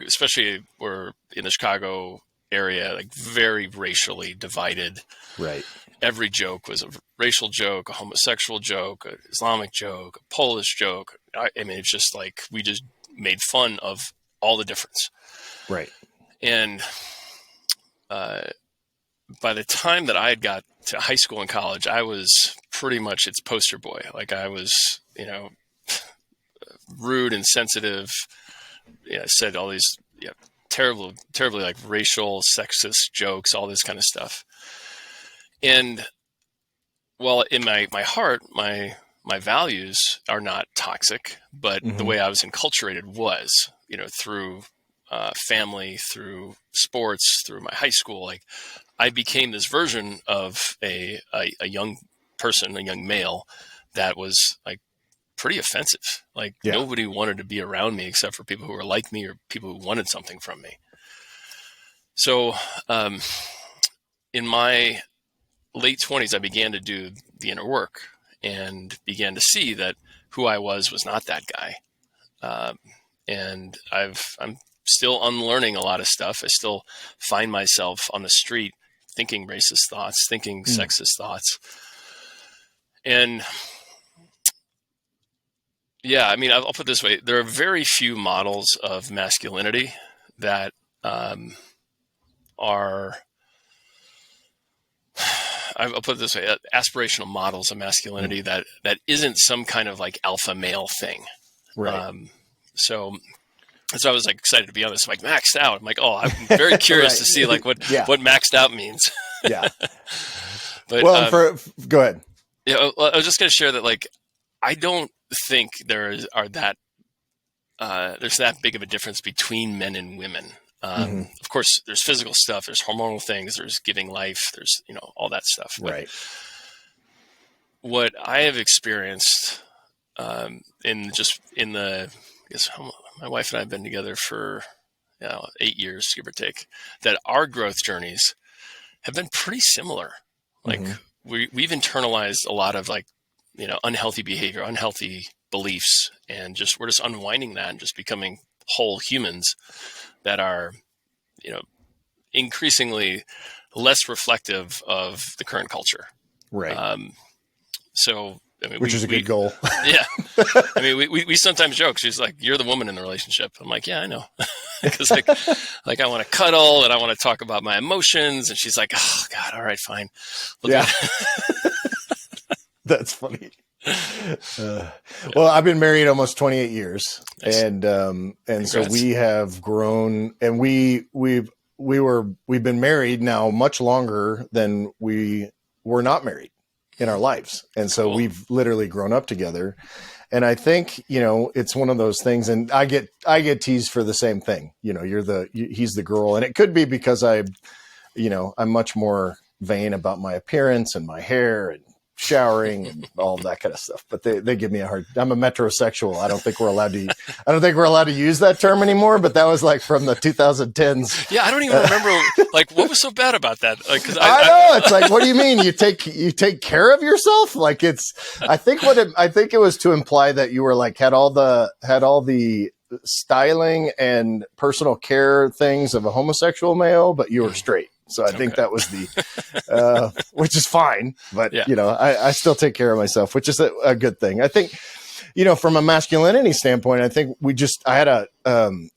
especially we're in the Chicago area, like very racially divided. Right. Every joke was a racial joke, a homosexual joke, an Islamic joke, a Polish joke. I mean, it's just like we just made fun of all the difference. Right. And by the time that I had got to high school and college, I was pretty much its poster boy. Like I was, rude and sensitive. Said all these terribly like racial, sexist jokes, all this kind of stuff. And well, in my heart, my values are not toxic, but the way I was enculturated was, through family, through sports, through my high school. Like I became this version of a young person, a young male that was like pretty offensive. Like nobody wanted to be around me except for people who were like me or people who wanted something from me. So in my late 20s, I began to do the inner work and began to see that who I was not that guy. And I'm still unlearning a lot of stuff. I still find myself on the street thinking racist thoughts, thinking sexist thoughts. And yeah, I mean, I'll put it this way. There are very few models of masculinity that are, I'll put it this way, aspirational models of masculinity that isn't some kind of like alpha male thing. Right. So I was like excited to be on this. I'm like maxed out. I'm like, I'm very curious to see like what maxed out means. Yeah. But go ahead. Yeah, I was just going to share that like I don't think there's that big of a difference between men and women. Of course, there's physical stuff, there's hormonal things, there's giving life, there's all that stuff. But right. What I have experienced my wife and I have been together for 8 years, give or take, that our growth journeys have been pretty similar. Like we've internalized a lot of like unhealthy behavior, unhealthy beliefs, and we're just unwinding that and just becoming whole humans that are, increasingly less reflective of the current culture. Right. So, I mean, which is a good goal. Yeah. I mean, we sometimes joke. She's like, "You're the woman in the relationship." I'm like, "Yeah, I know." Because like I want to cuddle and I want to talk about my emotions, and she's like, "Oh God, all right, fine." That's funny. Well, I've been married almost 28 years. Nice. And so we have grown, and we've been married now much longer than we were not married in our lives. And so we've literally grown up together. And I think, it's one of those things, and I get teased for the same thing. He's the girl, and it could be because I'm much more vain about my appearance and my hair and showering and all that kind of stuff. But they give me I'm a metrosexual. I don't think we're allowed to use that term anymore, but that was like from the 2010s. Yeah. I don't even remember like what was so bad about that. Like, 'cause I know. It's like, what do you mean? You take care of yourself? Like I think it was to imply that you were like, had all the styling and personal care things of a homosexual male, but you were straight. So I think that was which is fine, but I still take care of myself, which is a good thing. I think, from a masculinity standpoint, I think I had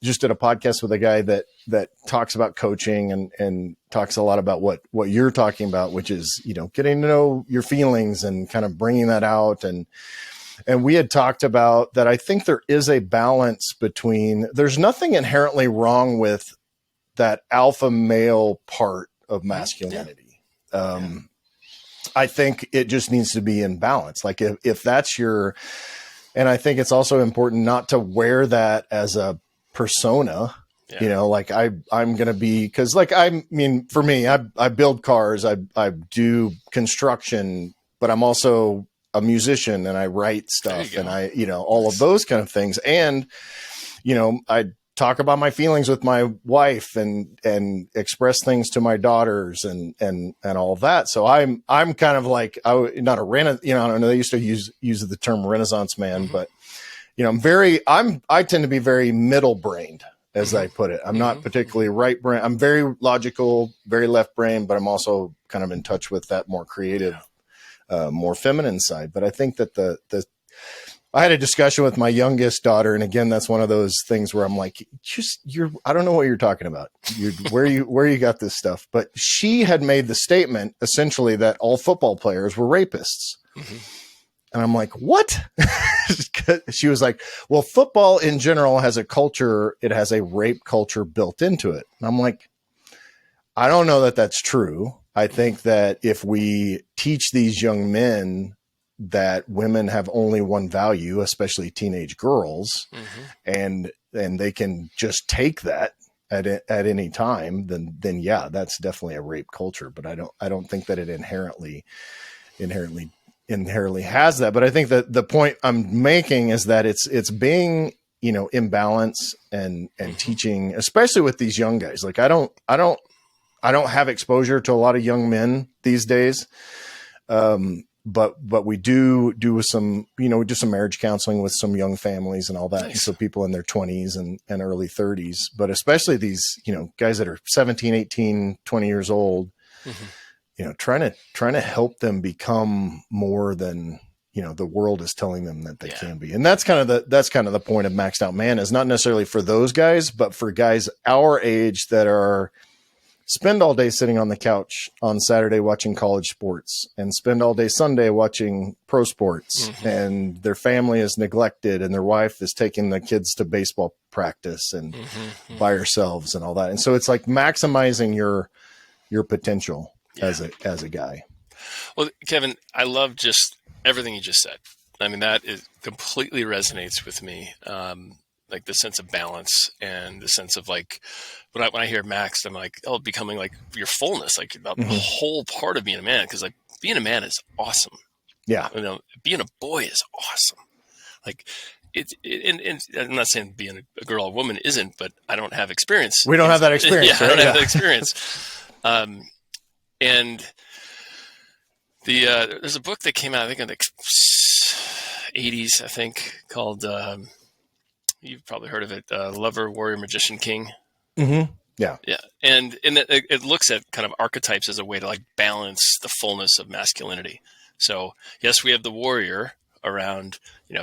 just did a podcast with a guy that talks about coaching and talks a lot about what you're talking about, which is, getting to know your feelings and kind of bringing that out. And we had talked about that. I think there is a balance there's nothing inherently wrong with that alpha male part of masculinity. I think it just needs to be in balance. Like if that's and I think it's also important not to wear that as a persona, like I'm going to be, cause like, for me, I build cars, I do construction, but I'm also a musician and I write stuff and all of those kind of things. And, I talk about my feelings with my wife and express things to my daughters and all of that. So I'm kind of like, not a I don't know. They used to use the term Renaissance man, but I tend to be very middle brained, as I put it. I'm not particularly right brain. I'm very logical, very left brain, but I'm also kind of in touch with that more creative, more feminine side. But I think that I had a discussion with my youngest daughter. And again, that's one of those things where I'm like, I don't know what you're talking about. Where you got this stuff. But she had made the statement essentially that all football players were rapists. And I'm like, what? She was like, well, football in general has a culture. It has a rape culture built into it. And I'm like, I don't know that that's true. I think that if we teach these young men that women have only one value, especially teenage girls, and they can just take that at any time, then yeah, that's definitely a rape culture. But I don't think that it inherently has that. But I think that the point I'm making is that it's being, in balance and teaching, especially with these young guys. Like I don't have exposure to a lot of young men these days. But we do some, we do some marriage counseling with some young families and all that. Nice. So people in their 20s and early 30s, but especially these, guys that are 17, 18, 20 years old, trying to help them become more than, the world is telling them that they can be. And that's kind of the point of Maxed Out Man, is not necessarily for those guys, but for guys our age that spend all day sitting on the couch on Saturday watching college sports and spend all day Sunday watching pro sports, and their family is neglected and their wife is taking the kids to baseball practice and by herself and all that. And so it's like maximizing your potential as a guy. Well, Kevin, I love just everything you just said. I mean, that completely resonates with me. Like the sense of balance and the sense of like, when I hear Max, I'm like, becoming like your fullness, like the whole part of being a man. Cause like being a man is awesome. Yeah. Being a boy is awesome. Like and I'm not saying being a girl or woman isn't, but I don't have experience. We don't have that experience. Yeah, right? I don't have that experience. And there's a book that came out, I think in the 80s, I think, called, you've probably heard of it, Lover, Warrior, Magician, King. Yeah. Yeah. And it looks at kind of archetypes as a way to like balance the fullness of masculinity. So yes, we have the warrior around,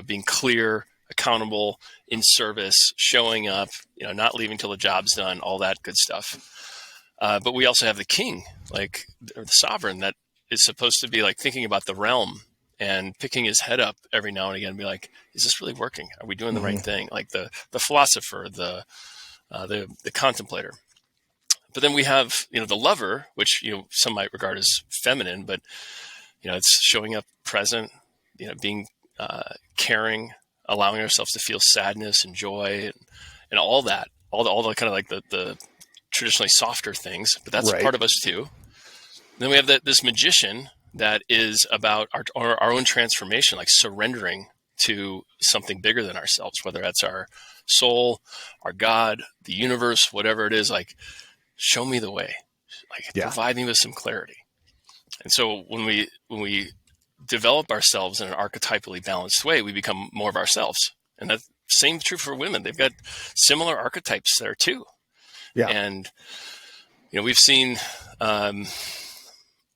being clear, accountable, in service, showing up, not leaving till the job's done, all that good stuff. But we also have the king, like, or the sovereign, that is supposed to be like thinking about the realm and picking his head up every now and again and be like, is this really working? Are we doing the right thing? Like the philosopher, the contemplator. But then we have, the lover, which, some might regard as feminine, but, it's showing up present, being caring, allowing ourselves to feel sadness and joy and all that, all the kind of like the traditionally softer things, but that's Right. part of us too. Then we have this magician that is about our own transformation, like surrendering to something bigger than ourselves, whether that's our soul, our God, the universe, whatever it is. Like, show me the way, like provide me with some clarity. And so when we develop ourselves in an archetypally balanced way, we become more of ourselves. And that's same true for women. They've got similar archetypes there too. Yeah. And, we've seen a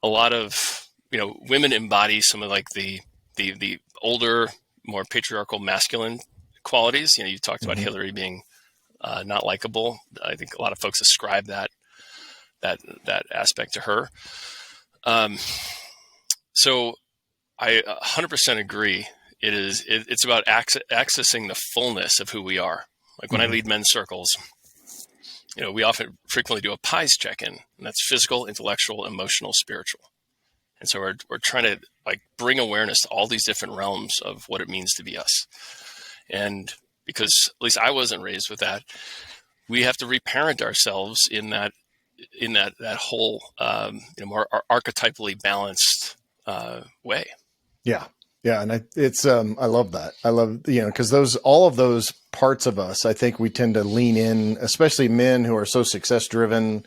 lot of, women embody some of like the older, more patriarchal masculine qualities. You talked about Hillary being not likable. I think a lot of folks ascribe that aspect to her. So I 100% agree. It's about accessing the fullness of who we are. Like when I lead men's circles, we frequently do a PIES check-in, and that's physical, intellectual, emotional, spiritual. And so we're trying to like bring awareness to all these different realms of what it means to be us. And because at least I wasn't raised with that, we have to reparent ourselves in that whole more archetypally balanced way. Yeah. Yeah. And I love that. I love, because all of those parts of us, I think we tend to lean in, especially men who are so success driven,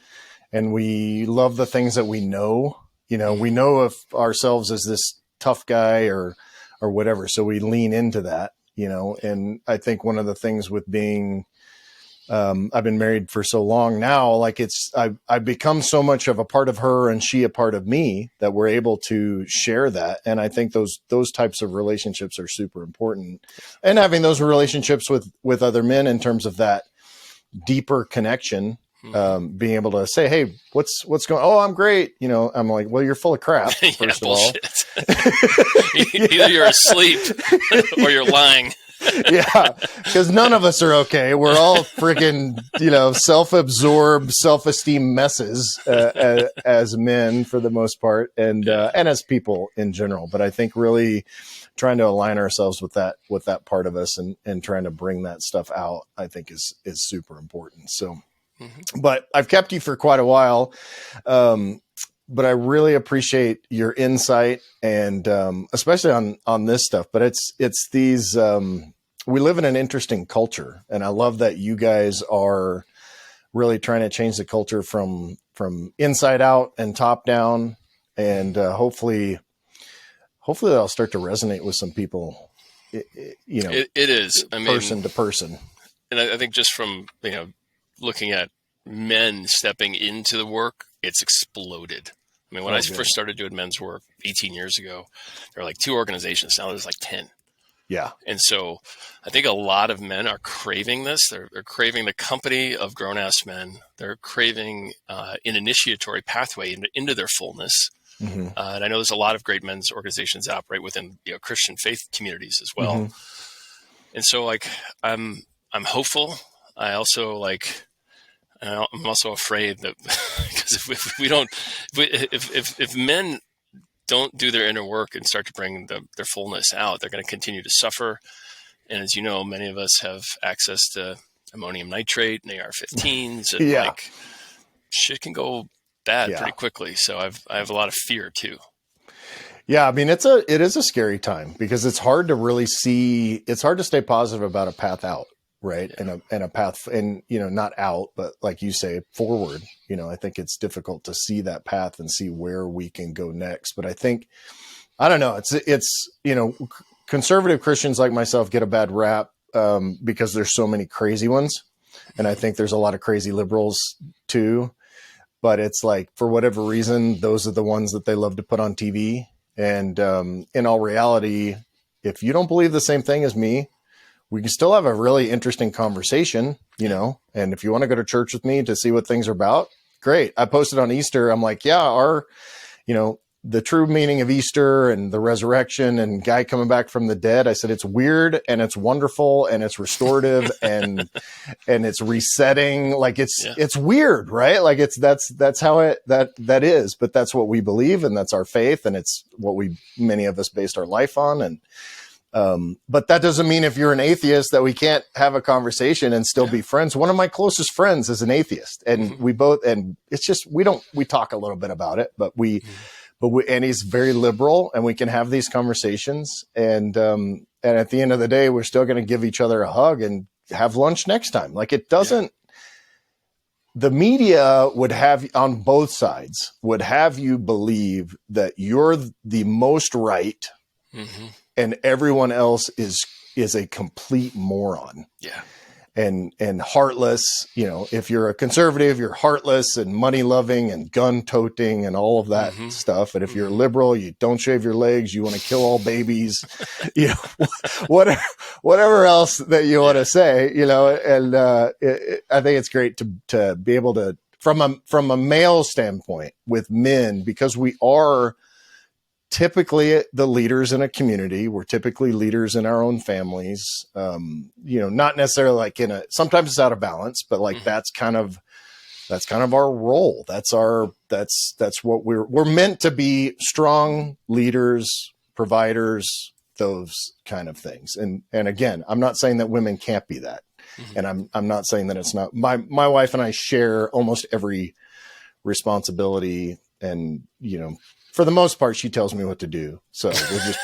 and we love the things that we know. We know of ourselves as this tough guy or whatever. So we lean into that, and I think one of the things with being, I've been married for so long now, like I've become so much of a part of her and she a part of me that we're able to share that. And I think those types of relationships are super important, and having those relationships with other men in terms of that deeper connection, being able to say, hey, what's going, oh, I'm great. I'm like, well, you're full of crap. First of all, either you're asleep or you're lying. Yeah, because none of us are okay. We're all freaking, self-absorbed, self-esteem messes as men for the most part, and as people in general. But I think really trying to align ourselves with that part of us and trying to bring that stuff out, I think is super important. So, but I've kept you for quite a while. But I really appreciate your insight and especially on this stuff. But it's these we live in an interesting culture, and I love that you guys are really trying to change the culture from inside out and top down, and hopefully that'll start to resonate with some people. It is. I mean, person to person, and I think just from looking at men stepping into the work, it's exploded. I mean, when I first started doing men's work 18 years ago, there were like 2 organizations. Now there's like 10. Yeah. And so I think a lot of men are craving this. They're craving the company of grown-ass men. They're craving an initiatory pathway into their fullness. And I know there's a lot of great men's organizations that operate within Christian faith communities as well. And so like I'm hopeful. I also I'm also afraid that because if men don't do their inner work and start to bring their fullness out, they're going to continue to suffer. And as you know, many of us have access to ammonium nitrate and AR-15s, and like shit can go bad pretty quickly. So I have a lot of fear too. Yeah, I mean, it is a scary time because it's hard to stay positive about a path out. Right. Yeah. And a path, and, not out, but like you say, forward. I think it's difficult to see that path and see where we can go next. But I think, I don't know, it's conservative Christians like myself get a bad rap because there's so many crazy ones. And I think there's a lot of crazy liberals too. But it's like, for whatever reason, those are the ones that they love to put on TV. And in all reality, if you don't believe the same thing as me, we can still have a really interesting conversation, and if you want to go to church with me to see what things are about, great. I posted on Easter. I'm like, the true meaning of Easter and the resurrection and guy coming back from the dead. I said, it's weird and it's wonderful and it's restorative and it's resetting. Like it's weird, right? Like that's how that is, but that's what we believe and that's our faith. And it's what many of us based our life on. And But that doesn't mean if you're an atheist that we can't have a conversation and still be friends. One of my closest friends is an atheist, and and it's just, we talk a little bit about it, and he's very liberal, and we can have these conversations. And at the end of the day, we're still going to give each other a hug and have lunch next time. Like, it doesn't, the media would have, on both sides, would have you believe that you're the most right, and everyone else is a complete moron. Yeah. And heartless. You know, if you're a conservative, you're heartless and money loving and gun toting and all of that stuff. And if you're a liberal, you don't shave your legs, you want to kill all babies, you know, whatever else that you want to say, you know. And I think it's great to be able to, from a male standpoint with men, because we are typically the leaders in a community. We're typically leaders in our own families. You know, not necessarily like sometimes it's out of balance, but like that's kind of our role. That's what we're meant to be: strong leaders, providers, those kind of things. And again, I'm not saying that women can't be that. And I'm not saying that it's not. My wife and I share almost every responsibility, and, you know, for the most part, she tells me what to do. So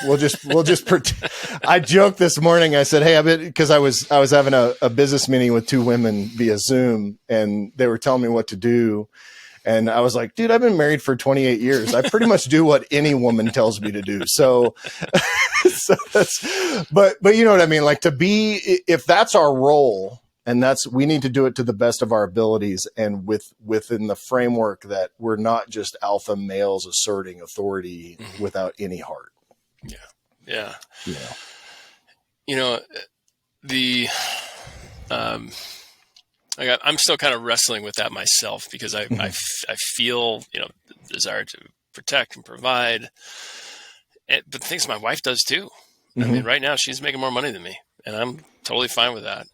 we'll just pretend. I joked this morning. I said, "Hey, because I was having a business meeting with two women via Zoom, and they were telling me what to do." And I was like, "Dude, I've been married for 28 years. I pretty much do what any woman tells me to do." So but you know what I mean? Like, if that's our role, and we need to do it to the best of our abilities, and within the framework that we're not just alpha males asserting authority without any heart. Yeah. Yeah. You know, I'm still kind of wrestling with that myself, because I feel, you know, the desire to protect and provide. But the things my wife does too. I mean, right now she's making more money than me, and I'm totally fine with that.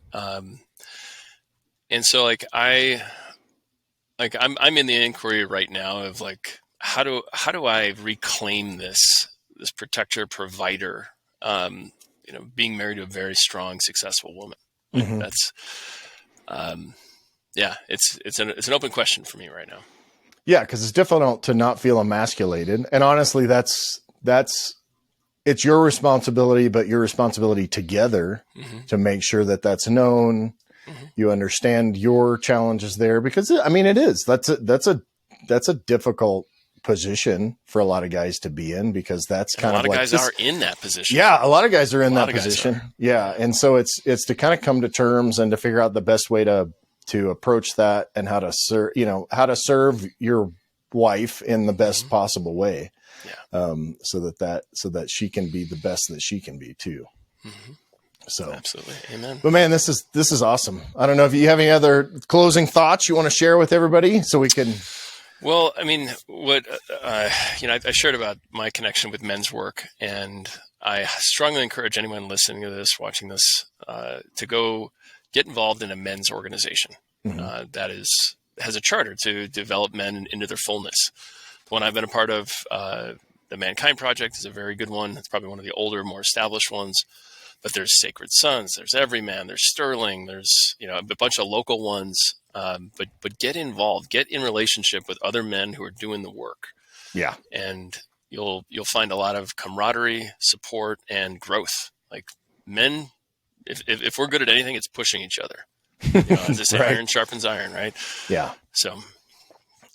And so I'm in the inquiry right now of like, how do I reclaim this protector provider, you know, being married to a very strong, successful woman. That's, it's an open question for me right now. Yeah. 'Cause it's difficult to not feel emasculated. And honestly, it's your responsibility, but your responsibility together to make sure that that's known. You understand your challenges there, because I mean, it is, that's a difficult position for a lot of guys to be in, because that's kind of like, a lot of guys are in that position. Yeah. A lot of guys are in that position. Yeah. And so it's to kind of come to terms and to figure out the best way to approach that, and how to serve your wife in the best possible way. Yeah. So that she can be the best that she can be too. So absolutely. Amen. But man, this is awesome. I don't know if you have any other closing thoughts you want to share with everybody, so we can. Well, I mean, what, you know, I shared about my connection with men's work, and I strongly encourage anyone listening to this, watching this, to go get involved in a men's organization that has a charter to develop men into their fullness. The one I've been a part of, the Mankind Project, is a very good one. It's probably one of the older, more established ones. But there's Sacred Sons, there's Everyman, there's Sterling, there's, you know, a bunch of local ones. But get involved, get in relationship with other men who are doing the work. Yeah. And you'll find a lot of camaraderie, support, and growth. Like, men, if we're good at anything, it's pushing each other. You know, as they say, right. Iron sharpens iron, right? Yeah. So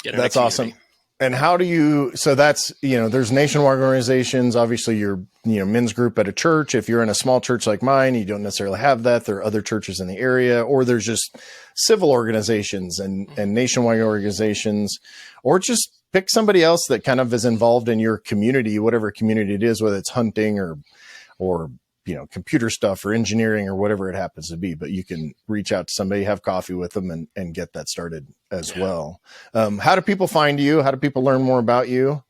get in. That's awesome. And how do you, so that's, you know, there's nationwide organizations, obviously your, you know, men's group at a church. If you're in a small church like mine, you don't necessarily have that. There are other churches in the area, or there's just civil organizations and nationwide organizations, or just pick somebody else that kind of is involved in your community, whatever community it is, whether it's hunting or, you know, computer stuff or engineering or whatever it happens to be. But you can reach out to somebody, have coffee with them, and get that started as well. How do people find you? How do people learn more about you?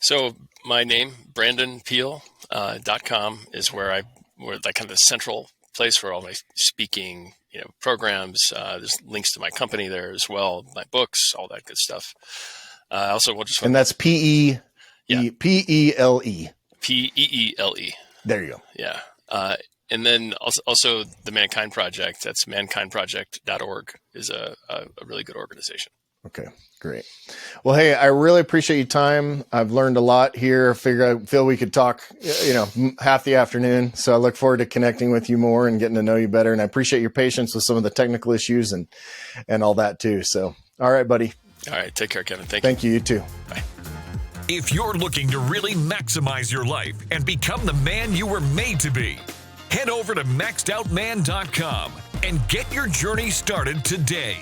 So my name, BrandonPeele.com, is where like kind of the central place for all my speaking, you know, programs. There's links to my company there as well, my books, all that good stuff. Also, we'll just, and that's Peele. Peele. There you go. Yeah. And then also the Mankind Project, that's mankindproject.org, is a really good organization. Okay, great. Well, hey, I really appreciate your time. I've learned a lot here. I feel we could talk, half the afternoon. So I look forward to connecting with you more and getting to know you better. And I appreciate your patience with some of the technical issues and all that too. So, all right, buddy. All right. Take care, Kevin. Thank you. Thank you. You too. Bye. If you're looking to really maximize your life and become the man you were made to be, head over to maxedoutman.com and get your journey started today.